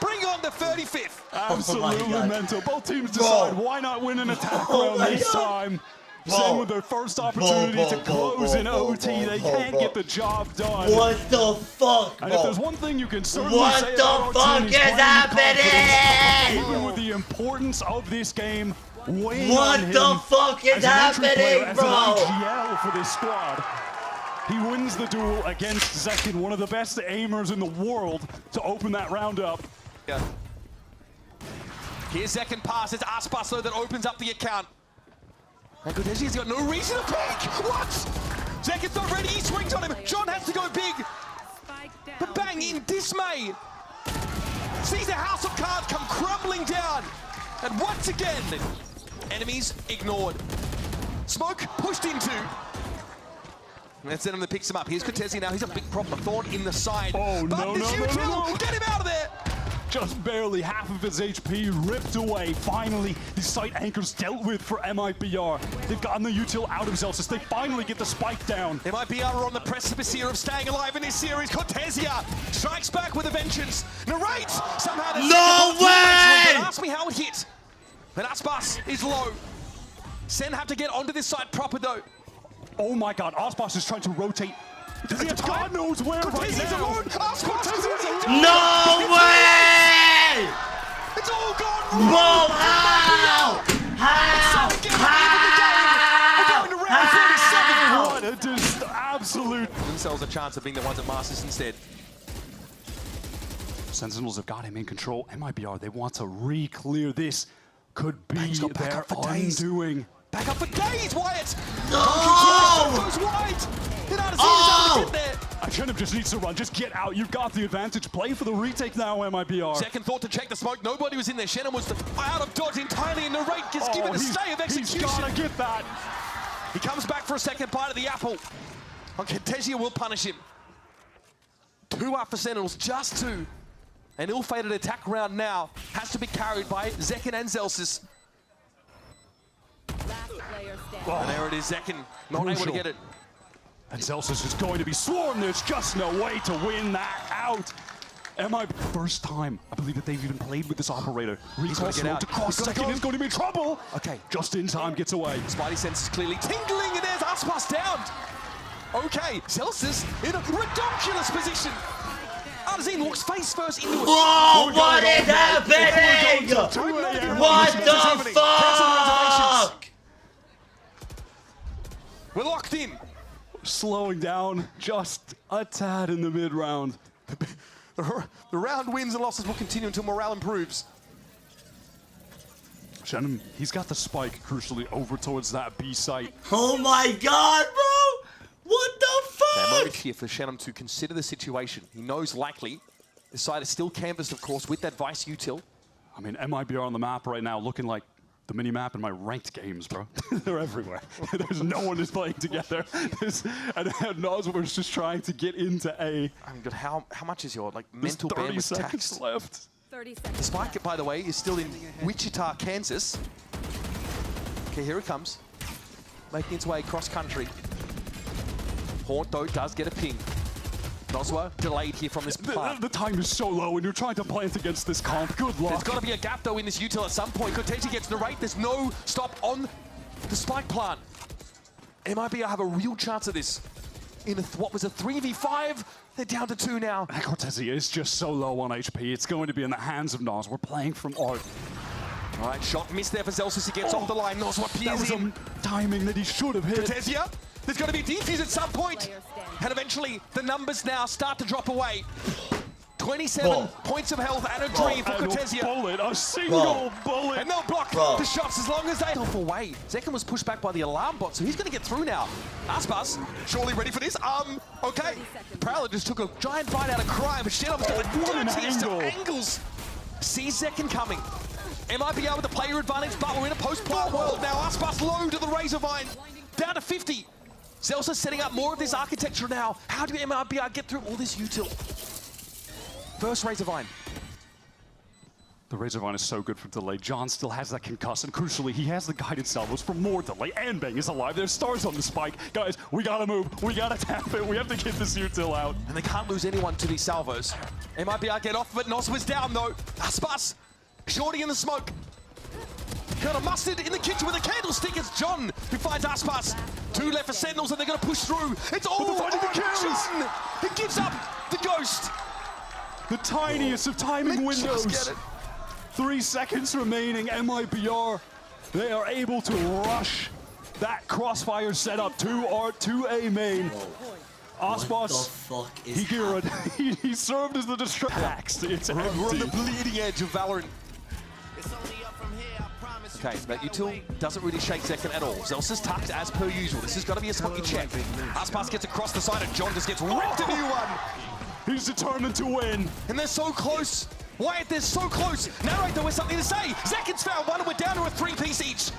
Bring on the 35th. Absolutely mental. Both teams decide why not win an attack round this time. Same with their first opportunity to close in OT. They can't get the job done. What the fuck, And if there's one thing you can certainly What say the about fuck our team is playing with happening? confidence, even with the importance of this game, weighing What on the him fuck is as an entry player, happening, as bro? an IGL for this squad. He wins the duel against ZEKKEN, one of the best aimers in the world, to open that round up. Yeah. Here's ZEKKEN passes ASPAS though that opens up the account. And Cortesia's got no reason to pick! What? ZEKKEN's not ready, he swings on him. John has to go big. But bang, in dismay. Sees the house of cards come crumbling down. And once again, enemies ignored. Smoke pushed into. And that's them that picks him up. Here's Cortesia now. He's a big problem. A thorn in the side. Oh, but no, this no, no, util, no. get him out of there! Just barely half of his HP ripped away. Finally, the site anchors dealt with for MIBR. They've gotten the util out of Zelsus. They finally get the spike down. MIBR are on the precipice here of staying alive in this series. Cortesia strikes back with a vengeance. Narrate somehow. No way! Ask me how it hit. And ASPAS is low. SEN have to get onto this side proper though. Oh my god, ASPAS is trying to rotate. It's God knows where right Cortesia's now. alone. ASPAS is alone. No way! It's all gone Bro, wrong. how? How? How? What a just absolute. Themselves a chance of being the ones at Masters instead. Sentinels have got him in control. MIBR, they want to re-clear this. Could be He's got back their up for days. undoing. Back up for days, Wyatt! No! Goes wide! Oh! Get there. Shannon just needs to run. Just get out. You've got the advantage. Play for the retake now, MIBR. Second thought to check the smoke. Nobody was in there. Shannon was out of dodge entirely, and Narrate gets given a stay of execution. He's gotta get that. He comes back for a second bite of the apple. Cortesia will punish him. 2 up for Sentinels, just 2. An ill-fated attack round now has to be carried by ZEKKEN and Zelsus. And there it is, ZEKKEN not able to get it. And Zelsus is going to be swarmed. There's just no way to win that out. First time, I believe that they've even played with this operator. Recall get out. to cross. He's gotta ZEKKEN go. is going to be in trouble. Okay. Just in time, gets away. Spidey senses clearly tingling, and there's ASPAS down. Okay, Zelsus in a ridiculous position. Artazine walks face first into it. Whoa, what is happening? What the fuck? We're locked in. Slowing down just a tad in the mid-round. The round wins and losses will continue until morale improves. Shannon, he's got the spike crucially over towards that B site. Oh my god, bro! What the A moment fuck? here for Shannon to consider the situation. He knows likely the side is still canvassed, of course, with that Vice util. I mean, MIBR on the map right now looking like the mini-map in my ranked games, bro. They're everywhere. There's no one is playing together. And Noswa's just trying to get into A. I mean, how much is your There's mental 30 bandwidth seconds taxed? left. 30 The seconds. spike, by the way, is still in Wichita, Kansas. Okay, here it comes. Making its way cross country. Haunt, though, does get a ping. Noswa delayed here from this plant. The time is so low and you're trying to plant against this comp. Good luck. There's got to be a gap, though, in this util at some point. Cortesia gets Narrate. There's no stop on the spike plant. MIBR have a real chance of this. In what was a 3v5, they're down to 2 now. And Cortesia is just so low on HP. It's going to be in the hands of Nos. We're playing from Art. All right, shot missed there for Zelsus. He gets off the line. Noswa That peers was in. timing that he should have hit. Cortesia, there's going to be a defuse at some point. And eventually, the numbers now start to drop away. 27 points of health and a dream for Cortezia. A single bullet. And they'll block the shots as long as they off away. ZEKKEN was pushed back by the alarm bot, so he's going to get through now. ASPAS, surely ready for this. Okay. Prowler just took a giant bite out of crime, but Shenom's got the dirtiest of angles. Sees ZEKKEN coming. MIBR with the player advantage, but we're in a post-plant world now. ASPAS low to the Razorvine, down to 50. Zelsa's setting up more of this architecture now. How do MIBR get through all this util? First Razorvine. The Razorvine is so good for delay. John still has that concuss, and crucially, he has the guided salvos for more delay. And Bang is alive. There's stars on the spike. Guys, we gotta move. We gotta tap it. We have to get this util out. And they can't lose anyone to these salvos. MIBR get off of it. Noswa's down though. ASPAS, shorty in the smoke. Got a mustard in the kitchen with a candlestick. It's John who finds ASPAS. 2 left for Sentinels, and they're going to push through. It's all on John. He gives up the ghost. The tiniest of timing windows. 3 seconds remaining. MIBR, they are able to rush that crossfire setup to A main. ASPAS, he served as the distraction. It's We're on the bleeding edge of Valorant. Okay, that util doesn't really shake ZEKKEN at all. Zelsa's tucked as per usual. This is going to be a smoky check. ASPAS gets across the side and John just gets ripped a new one. He's determined to win. And they're so close. Wyatt, they're so close. Narrate, there was something to say. ZEKKEN's found one and we're down to a 3-piece each.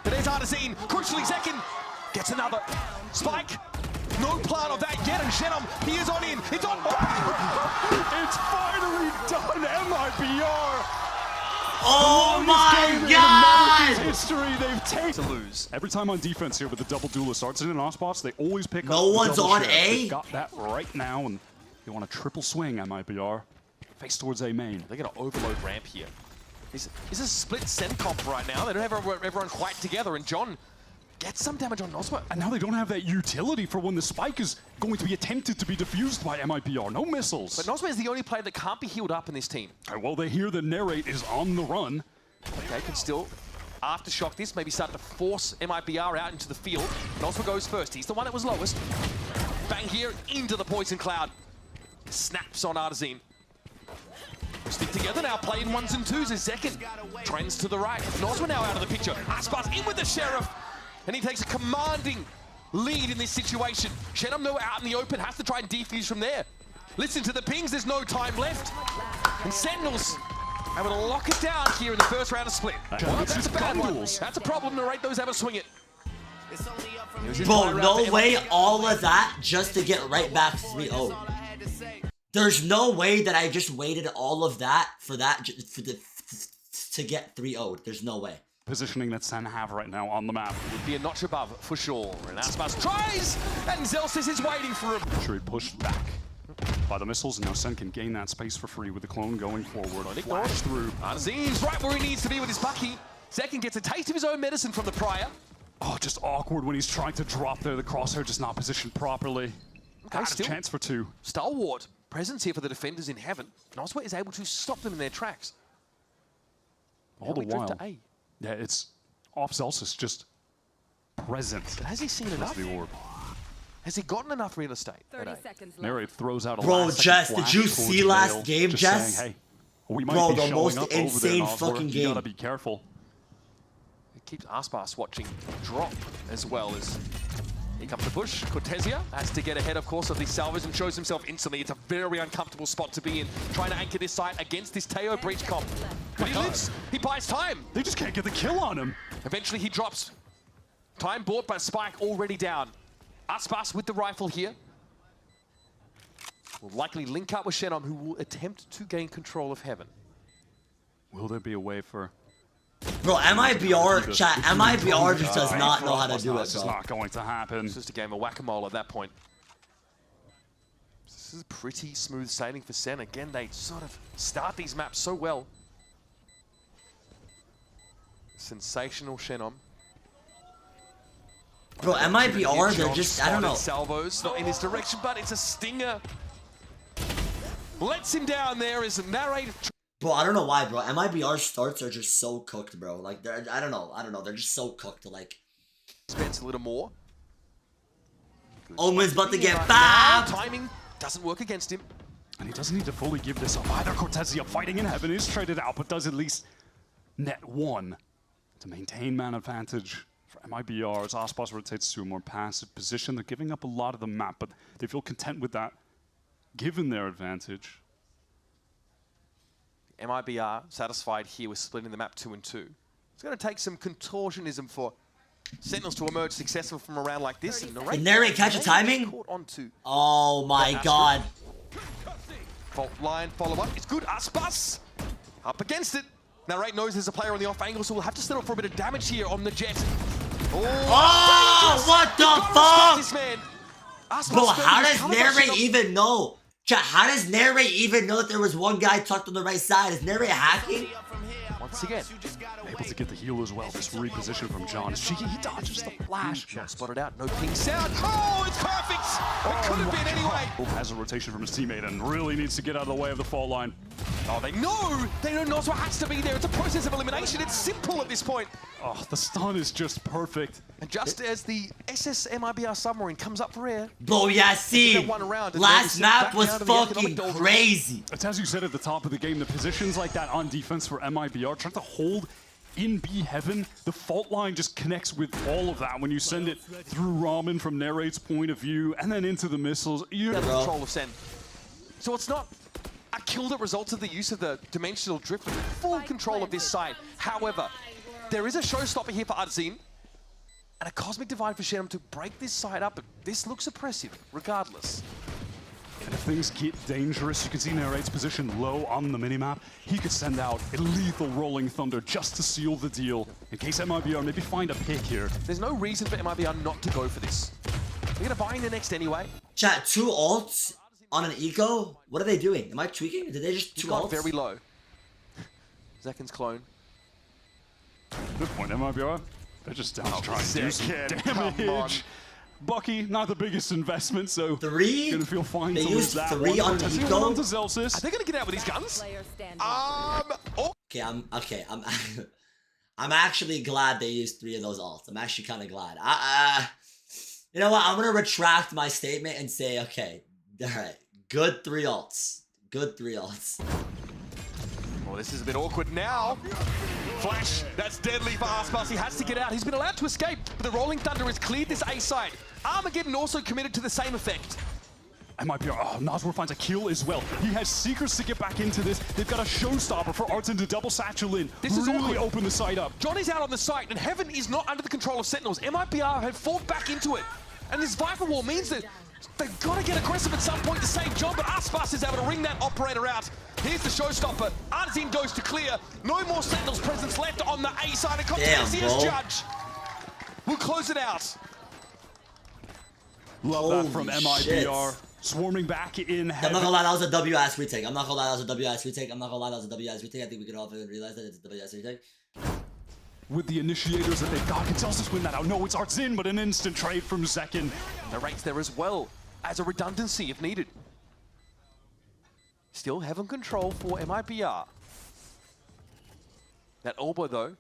But there's Artazine. Crucially, ZEKKEN gets another. Spike. No plan of that yet, and Shenom, he is on in. It's on. It's finally done, MIBR. Oh my god! History they've taken To lose. every time on defense here with the double duelist arts in ASPAS, they always pick up. No one's on share. A. They've got that right now, and they want a triple swing. MIBR face towards A main. They're going to overload ramp here. Is a split SEN comp right now. They don't have everyone quite together, and John gets some damage on Noswa. And now they don't have that utility for when the spike is going to be attempted to be defused by MIBR. No missiles. But Noswa is the only player that can't be healed up in this team. Well, they hear the narrate is on the run. Okay, can still aftershock this, maybe start to force MIBR out into the field. Noswa goes first. He's the one that was lowest. Bang here into the poison cloud. Snaps on Artazine. Stick together now, playing 1s and 2s as ZEKKEN trends to the right. Noswa now out of the picture. ASPAS in with the Sheriff. And he takes a commanding lead in this situation. Shenom, though, out in the open, has to try and defuse from there. Listen to the pings, there's no time left. And Sentinels able to lock it down here in the first round of split. Well, that's a bad one. That's a problem. Narrate those ever swing it. Bro, no way all of that just to get right back 3-0. There's no way that I just waited all of that for to get 3-0. There's no way. Positioning that SEN have right now on the map. Would be a notch above for sure. And ASPAS tries, and Zelsis is waiting for him. Sure, he pushed back by the missiles, and now SEN can gain that space for free with the clone going forward. Flash through. Artazine's right where he needs to be with his Bucky. ZEKKEN gets a taste of his own medicine from the prior. Oh, just awkward when he's trying to drop there. The crosshair just not positioned properly. Okay, still chance for 2. Stalwart presence here for the defenders in heaven. Noswa is able to stop them in their tracks. All the while. Yeah, it's off Zelsis, just present. But has he seen enough? The orb. Has he gotten enough real estate? 30 seconds left. Narrate throws out a Bro, Jess, did you see last game, Jess? Saying, hey, we might Bro, be the most up insane over there, fucking you game. gotta be careful. It keeps ASPAS watching drop as well as here comes the push. Cortezia has to get ahead, of course, of these salvos and shows himself instantly. It's a very uncomfortable spot to be in, trying to anchor this site against this Teo breach comp. But he lives, he buys time. They just can't get the kill on him. Eventually he drops. Time bought, but Spike already down. ASPAS with the rifle here. Will likely link up with Shenom, who will attempt to gain control of heaven. Will there be a way for... Bro, MIBR, chat, MIBR just does not know how to do it, It's bro. not going to happen. It's just a game of whack-a-mole at that point. This is pretty smooth sailing for SEN. Again, they sort of start these maps so well. Sensational Shenom. Bro, MIBR, they're just, I don't know. Salvos, not in his direction, but it's a stinger. Lets him down there as a narrative. Bro, I don't know why, bro. MIBR starts are just so cooked, bro. Like, I don't know. They're just so cooked. Like, Spends a little more. Omen's about to get Now, back. timing doesn't work against him. And he doesn't need to fully give this up either. Cortezia fighting in heaven is traded out, but does at least net one to maintain man advantage for MIBR as ASPAS rotates to a more passive position. They're giving up a lot of the map, but they feel content with that, given their advantage. MIBR satisfied here with splitting the map 2 and 2. It's going to take some contortionism for Sentinels to emerge successful from a round like this. And Can Narrate catch a timing? Oh my god. Fault line follow-up. It's good. ASPAS up against it. Narrate knows there's a player on the off angle, so we'll have to settle for a bit of damage here on the jet. Oh, what the fuck? This man. Bro, how does Narrate even know? Chat, how does Narrate even know that there was one guy tucked on the right side? Is Narrate hacking? Once again, able to get the heal as well. This reposition from John. Cheeky, he dodges the flash. not spotted out. No ping sound. Oh, it's perfect. It could have been anyway. Has a rotation from his teammate and really needs to get out of the way of the fault line. Oh, they know Noswa has to be there. It's a process of elimination. It's simple at this point. Oh, the stun is just perfect. And just as the SS MIBR submarine comes up for air. Bro, yeah, see, last map was fucking crazy. It's as you said at the top of the game, the positions like that on defense for MIBR, trying to hold in B heaven, the fault line just connects with all of that when you send it through Ramen from Narrate's point of view and then into the missiles. You have control of SEN. So it's not a kill that results of the use of the dimensional drift, but full control of this side. However, there is a showstopper here for Artzin and a cosmic divide for Shenum to break this side up, but this looks oppressive regardless. And if things get dangerous, you can see Narrate's position low on the minimap. He could send out a lethal Rolling Thunder just to seal the deal in case MIBR maybe find a pick here. There's no reason for MIBR not to go for this. They're going to buy in the next anyway. Chat, 2 ults on an eco? What are they doing? Am I tweaking? Did they just 2 ults? Very low. ZEKKEN's clone. Good point, MIBR. They're just down to try and do some damage. Bucky, not the biggest investment, so 3? Gonna feel fine they to used lose that 3 one. on the eco? On to Zelsis. Are they gonna get out with these guns? Okay, I'm actually glad they used 3 of those ults. I'm actually kind of glad. You know what? I'm gonna retract my statement and say, okay, all right, good 3 ults. Good 3 ults. Well, this is a bit awkward now. Flash, that's deadly for ASPAS. He has to get out. He's been allowed to escape, but the Rolling Thunder has cleared this A side. Armageddon also committed to the same effect. MIBR, oh, Noswar finds a kill as well. He has Seekers to get back into this. They've got a showstopper for Artzin to double satchel in. This is really awkward. Open the site up. Johnny's out on the site, and Heaven is not under the control of Sentinels. MIBR have fought back into it. And this Viper Wall means that they've got to get aggressive at some point to save John, but ASPAS is able to ring that operator out. Here's the showstopper. Artzin goes to clear. No more Sentinels presence left on the A side. And Contesia's judge will close it out. Love that from MIBR. Shit. Swarming back in heaven. I'm not gonna lie, that was a WS retake. I'm not gonna lie, that was a WS retake. I'm not gonna lie, that was a WS retake. I think we can all realize that it's a WS retake. With the initiators that they've got, can Celsius win that out? No, it's Artzin, but an instant trade from ZEKKEN. Narrate's there as well, as a redundancy if needed. Still Heaven control for MIBR. That elbow, though,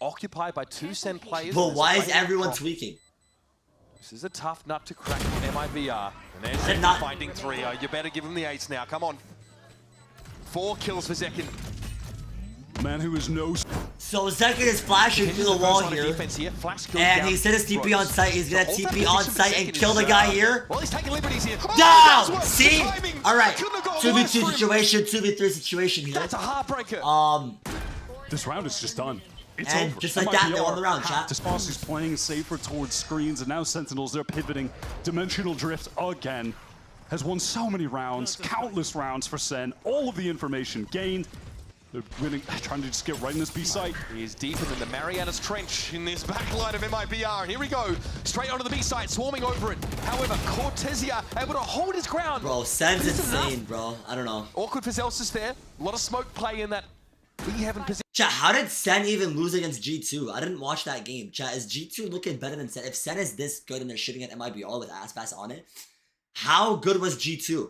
occupied by 2 SEN players. But why is everyone tweaking? This is a tough nut to crack for MIBR. And there's ZEKKEN finding 3. You better give him the ace now. Come on. 4 kills for ZEKKEN. Man who is no... So ZEKKEN is flashing through the wall here. And he set his TP on site. He's gonna TP on site and kill the guy here. Well, he's taking liberties here. Down! See? Alright. 2v2 situation, 2v3 situation here. That's a heartbreaker. This round is just done. It's and over. just like that, they won the round, chat. ASPAS is playing safer towards screens, and now Sentinels, they're pivoting. Dimensional Drift again has won so many rounds, countless rounds for SEN. All of the information gained. They're winning, trying to just get right in this B site. He is deeper than the Marianas Trench in this backline of MIBR. Here we go, straight onto the B site, swarming over it. However, Cortezia able to hold his ground. Bro, SEN's insane, bro. I don't know. Awkward for Zelsis there. A lot of smoke play in that. We haven't positioned. Chat, how did SEN even lose against G2? I didn't watch that game. Chat, is G2 looking better than SEN? If SEN is this good and they're shooting at MIBR with ASPAS on it, how good was G2?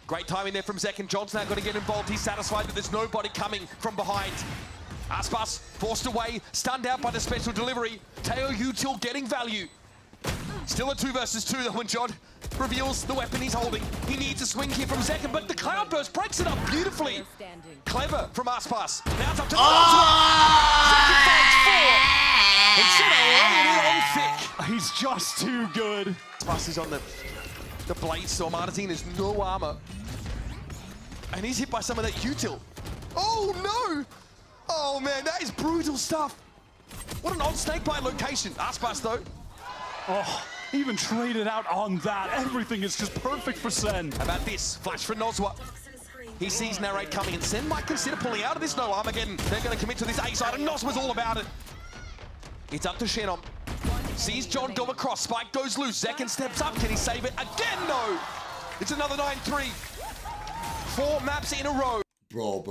Great timing there from ZEKKEN. John's now going to get involved. He's satisfied that there's nobody coming from behind. ASPAS forced away, stunned out by the special delivery. Teo Util getting value. Still a 2 versus 2 though when John reveals the weapon he's holding. He needs a swing here from ZEKKEN, but the Cloudburst breaks it up beautifully. Clever from ASPAS. Now it's up to ZEKKEN finds 4. And He's just too good. ASPAS is on the blade, so Martin has no armor. And he's hit by some of that util. Oh no! Oh man, that is brutal stuff. What an odd snakebite location. ASPAS though. Oh, even traded out on that. Everything is just perfect for SEN. How about this? Flash for Nozwa. He sees Narrate coming, and SEN might consider pulling out of this no Armageddon. They're going to commit to this A side, and Nozwa's all about it. It's up to Shannon. Sees John go across. Spike goes loose. ZEKKEN steps up. Can he save it? Again, no! It's another 9-3. 4 maps in a row. Bro.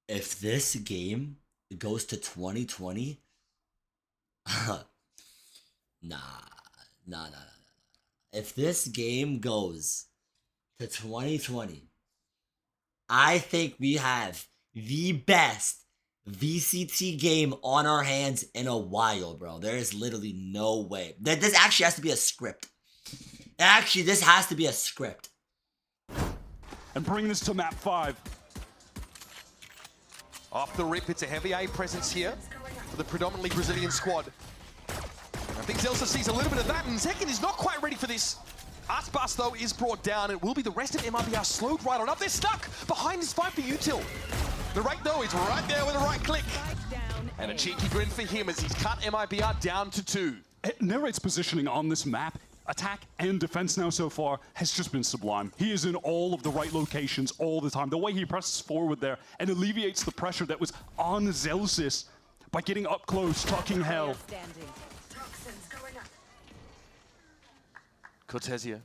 If this game goes to 2020, Nah. If this game goes to 2020, I think we have the best VCT game on our hands in a while, bro. There is literally no way. This actually has to be a script. Actually, this has to be a script. And bring this to map 5. Off the rip, it's a heavy A presence here for the predominantly Brazilian squad. I think Zelsa sees a little bit of that, and ZEKKEN is not quite ready for this. ASPAS, though, is brought down. It will be the rest of MIBR slowed right on up. They're stuck behind this fight for util. The rate, though, is right there with a right click. And a cheeky grin for him as he's cut MIBR down to 2. Narrate's positioning on this map, attack and defense now so far, has just been sublime. He is in all of the right locations all the time. The way he presses forward there and alleviates the pressure that was on Zelsis by getting up close, talking hell. Cortesia,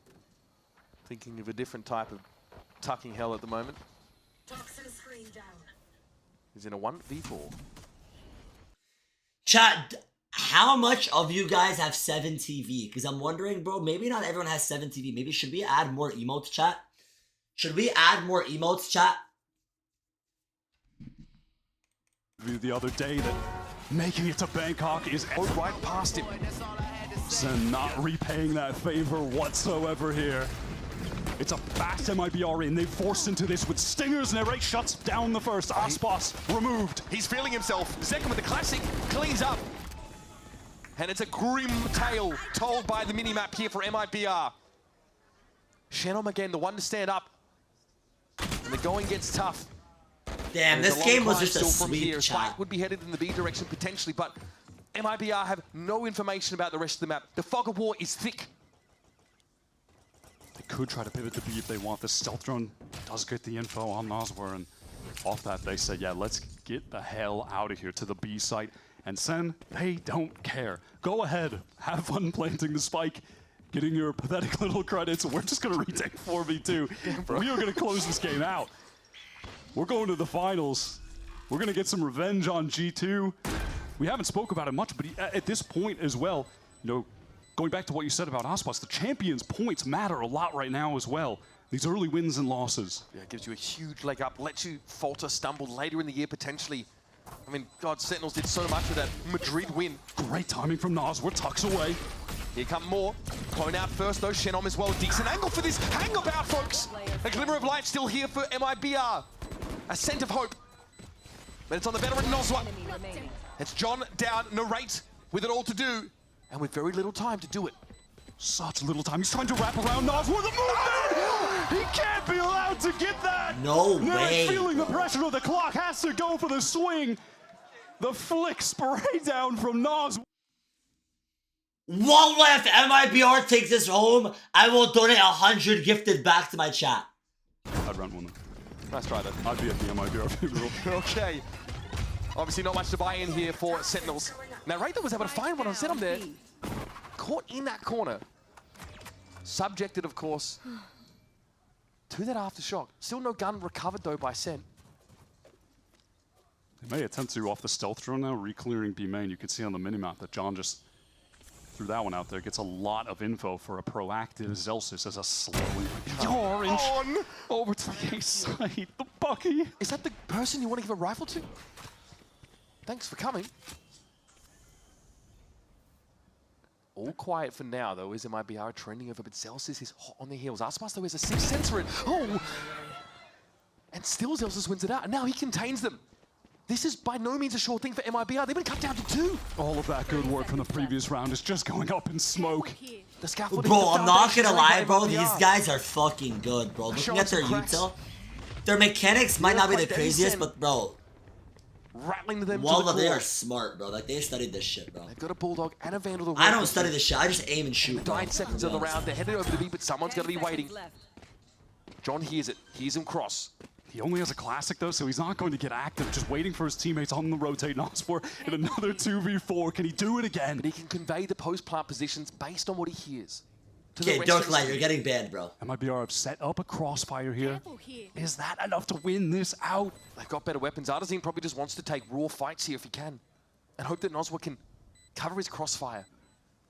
thinking of a different type of tucking hell at the moment. He's in a 1v4. Chat, how much of you guys have 7 TV? Because I'm wondering, bro, maybe not everyone has 7 TV. Maybe should we add more emotes, chat? Should we add more emotes, chat? The other day that making it to Bangkok is Right past him. SEN not repaying that favor whatsoever here. It's a fast MIBR in. They forced into this with stingers. Narrate shuts down the first. ASPAS removed. He's feeling himself. ZEKKEN with the classic cleans up. And it's a grim tale told by the minimap here for MIBR. Shannon again, the one to stand up. And the going gets tough. Damn, this game was just a sweep, here. chat. Spike would be headed in the B direction potentially, but MIBR have no information about the rest of the map. The fog of war is thick. They could try to pivot to B if they want. The stealth drone does get the info on Noswar, and off that they say, yeah, let's get the hell out of here to the B site. And SEN, they don't care. Go ahead, have fun planting the spike, getting your pathetic little credits. We're just gonna retake 4v2. We are gonna close this game out. We're going to the finals. We're gonna get some revenge on G2. We haven't spoke about it much, but at this point as well, you know, going back to what you said about ASPAS, the champions' points matter a lot right now as well. These early wins and losses. Yeah, it gives you a huge leg up, lets you falter, stumble later in the year potentially. I mean, God, Sentinels did so much with that Madrid win. Great timing from Noswar, tucks away. Here come more. Clone out first though, Shannon as well. Decent angle for this. Hang about, folks. A glimmer of light still here for MIBR. A scent of hope. But it's on the veteran Nozwa. It's John down, Narrate with it all to do, and with very little time to do it. Such little time. He's trying to wrap around Noswar. The movement! He can't be allowed to get that! No way! Narrate feeling the pressure of the clock, has to go for the swing. The flick spray down from Noswar. One left. MIBR takes this home. I will donate 100 gifted back to my chat. I'd run one. Nice try though. I'd be at the MIBR funeral. Okay. Obviously not much to buy in here for Sentinels. Now Raider was able to find one on Zenom there. Caught in that corner. Subjected, of course, to that aftershock. Still no gun recovered though by Sen. They may attempt to off the stealth drone now, re-clearing B main. You can see on the minimap that John just threw that one out there. Gets a lot of info for a proactive Zelsis as a slowly orange over to the A side. The Bucky. Is that the person you want to give a rifle to? Thanks for coming. All quiet for now, though, is MIBR trending over, but Zelsis is hot on the heels. ASPAS, though, has a 6th sense for it. Oh! And still Zelsis wins it out, and now he contains them. This is by no means a sure thing for MIBR. They've been cut down to 2. All of that good work from the previous round is just going up in smoke. The scaffolding. Bro, I'm not gonna lie, bro. MIBR. These guys are fucking good, bro. Looking at their util, their mechanics might not be the craziest, but bro, rattling them well, to the they core. are smart, bro. Like they studied this shit, bro. They've got a Bulldog and a Vandal. I don't study this shit. I just aim and shoot, bro. 9 seconds of the round. They're headed over to B, but someone's going to be waiting. John hears it. Hears him cross. He only has a classic though, so he's not going to get active. Just waiting for his teammates on the rotate. Noswar in another 2v4. Can he do it again? But he can convey the post-plant positions based on what he hears. Okay, Darklight, you're getting banned, bro. MIBR have set up a crossfire here. Is that enough to win this out? They've got better weapons. Artazine probably just wants to take raw fights here if he can. And hope that Noswar can cover his crossfire.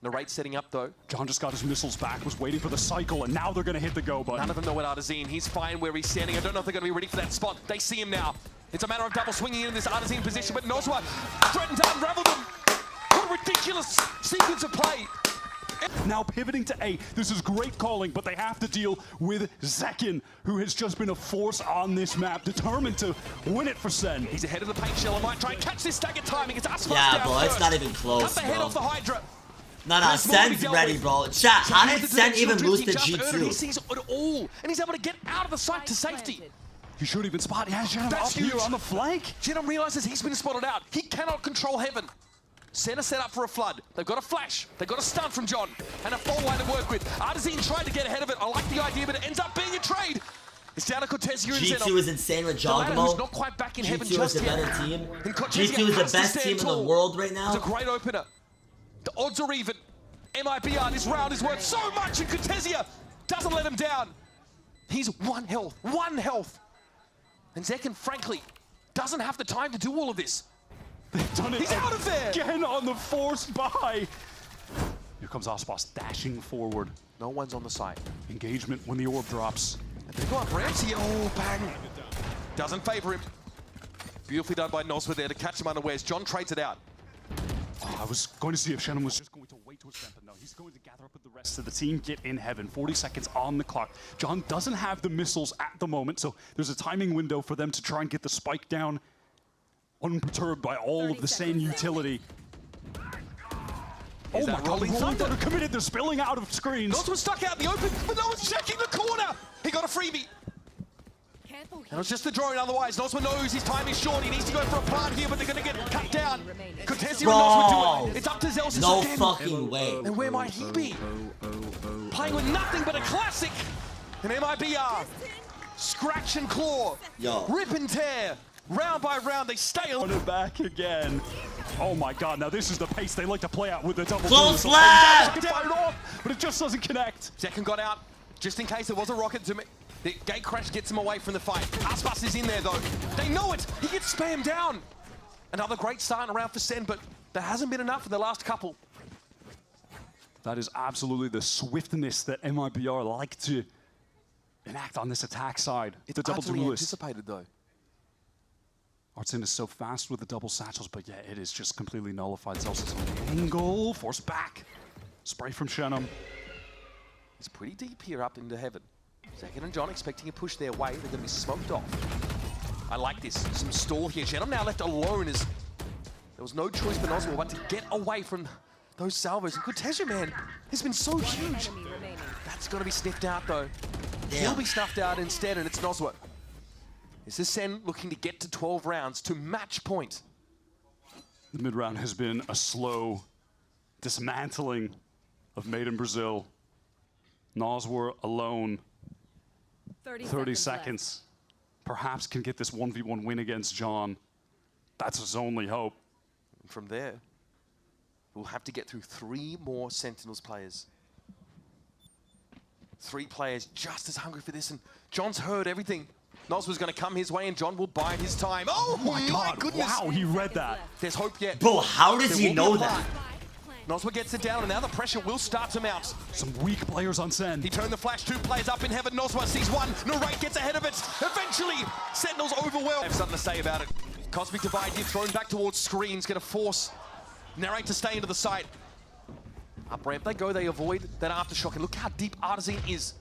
Narrate setting up though. John just got his missiles back, was waiting for the cycle, and now they're going to hit the go button. None of them know what Artazine. He's fine where he's standing. I don't know if they're going to be ready for that spot. They see him now. It's a matter of double swinging in this Artazine position, but Noswar threatened to unravel them. What a ridiculous sequence of play. Now pivoting to A. This is great calling, but they have to deal with ZEKKEN, who has just been a force on this map, determined to win it for SEN. He's ahead of the paint shell and might try and catch this stagger timing. It's ASPAS Yeah, down bro, first. it's not even close, Cut the head bro. off the Hydra. Nah, Sen's ready, bro. Chat, how did Sen even lose to He G2? sees it all, and he's able to get out of the sight to safety. You should even spot. Yeah, Shannon That's up here huge. on the flank. Genom realizes he's been spotted out. He cannot control heaven. Center set up for a flood. They've got a flash. They've got a stun from John. And a full line to work with. Artazine tried to get ahead of it. I like the idea, but it ends up being a trade. It's down to Cortezio and G2 Zeno. is insane with The latter who's Jogamo. not quite back in heaven G2 is just the yet. better team. And Cortezio G2 is the has to best stand team in tall. the world right now. It's a great opener. The odds are even. MIBR, this round is worth so much, and Cortezio doesn't let him down. He's 1 health. 1 health. And ZEKKEN, frankly, doesn't have the time to do all of this. They've done it. He's out of there! Again on the forced buy. Here comes ASPAS dashing forward. No one's on the side. Engagement when the orb drops. And they go up Ramsey. Oh, bang. Doesn't favor him. Beautifully done by Noswar there to catch him unawares. John trades it out. Oh, I was going to see if Shannon was just going to wait to his but no, he's going to gather up with the rest of the team, get in heaven. 40 seconds on the clock. John doesn't have the missiles at the moment, so there's a timing window for them to try and get the spike down unperturbed by all of the SEN utility. Oh my god, Rolling Rolling Thunder? Thunder committed, they're spilling out of screens. Noswar stuck out in the open, but no one's checking the corner. He got a freebie. And it was just the drone otherwise. Noswar knows his time is short. He needs to go for a plant here, but they're going to get cut down. Cortezio and Noswar do it. It's up to Zelsis No again. fucking way. And where might he be? Playing with nothing but a classic. And MIBR. Scratch and claw. Yo. Rip and tear. Round by round, they stay Put it back again. Oh my god, now this is the pace they like to play out with the double Close boost. left! Fired off, but it just doesn't connect. ZEKKEN got out, just in case there was a rocket to me. The gate crash gets him away from the fight. ASPAS is in there though. They know it. He gets spammed down. Another great start around for SEN, but there hasn't been enough for the last couple. That is absolutely the swiftness that MIBR like to enact on this attack side. It's the double utterly duelist. anticipated though. Artsin is so fast with the double satchels, but yeah, it is just completely nullified. Zelsis on the angle, force back. Spray from Shannon. It's pretty deep here up into heaven. ZEKKEN and John expecting a push their way. They're going to be smoked off. I like this. Some stall here. Shannon now left alone as there was no choice for Noswar but to get away from those salvos. And Cortezio, man, has been so huge. That's going to be sniffed out though. Damn. He'll be snuffed out instead, and it's Noswar. This is SEN looking to get to 12 rounds to match point. The mid-round has been a slow dismantling of Made in Brazil. Noswar alone, 30 seconds. Perhaps can get this 1v1 win against John. That's his only hope. And from there, we'll have to get through 3 more Sentinels players. 3 players just as hungry for this, and John's heard everything. Noswar's going to come his way, and John will bide his time. Oh my God, goodness! wow, he read that. There's hope yet. Bro, how does There he will be know a that? fight. Noswar gets it down, and now the pressure will start to mount. Some weak players on SEN. He turned the flash, 2 players up in heaven. Noswar sees 1. Narrate gets ahead of it. Eventually, Sentinels overwhelmed. I have something to say about it. Cosmic Divide here, thrown back towards screens, going to force Narrate to stay into the site. Up ramp they go, they avoid that aftershock, and look how deep Artisan is.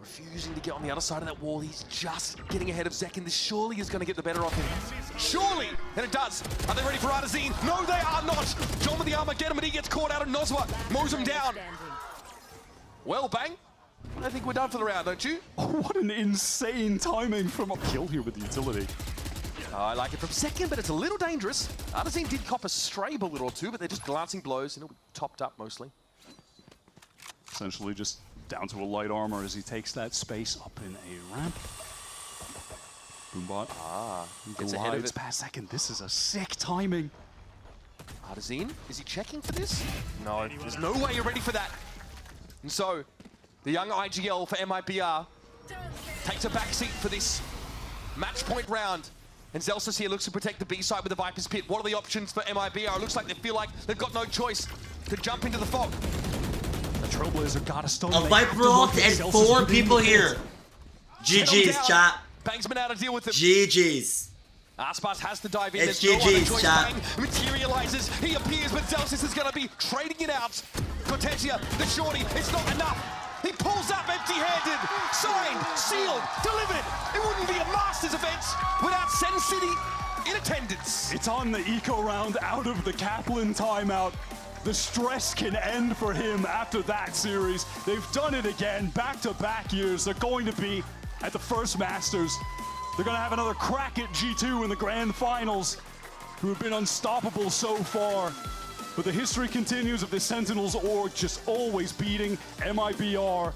Refusing to get on the other side of that wall. He's just getting ahead of ZEKKEN. This surely is going to get the better of him. Surely! And it does. Are they ready for Artisan? No, they are not! John with the Armageddon, but he gets caught out of Nozwa. Mows him down. Well, bang. I think we're done for the round, don't you? Oh, what an insane timing from a kill here with the utility. I like it from ZEKKEN, but it's a little dangerous. Artisan did cop a stray bullet or two, but they're just glancing blows, and it'll be topped up mostly. Essentially just down to a light armor as he takes that space up in a ramp. Boombot. Gets ahead of it. Past ZEKKEN. This is a sick timing. Artisan, is he checking for this? No, there's no way you're ready for that. And so, the young IGL for MIBR takes a backseat for this match point round. And Zelsis here looks to protect the B side with the Viper's Pit. What are the options for MIBR? It looks like they feel like they've got no choice to jump into the fog. The Trailblazer got a stone. A Viper ult and 4 people here. GG's, chat. Bang's been out to deal with him. GG's. ASPAS has to dive in. It's There's no other GG's, choice. chat. Bang materializes. He appears, but Zelsis is going to be trading it out. Cortesia, the shorty, it's not enough. He pulls up empty-handed. Signed, sealed, delivered. It wouldn't be a Masters event without SEN City in attendance. It's on the eco round out of the Kaplan timeout. The stress can end for him after that series. They've done it again, back-to-back years. They're going to be at the first Masters. They're going to have another crack at G2 in the grand finals, who have been unstoppable so far. But the history continues of the Sentinels org just always beating MIBR.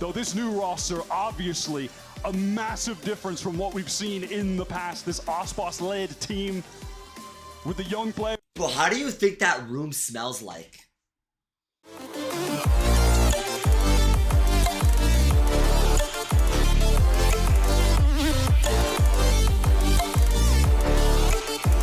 Though this new roster, obviously, a massive difference from what we've seen in the past. This ASPAS-led team with the young players. Bro, how do you think that room smells like?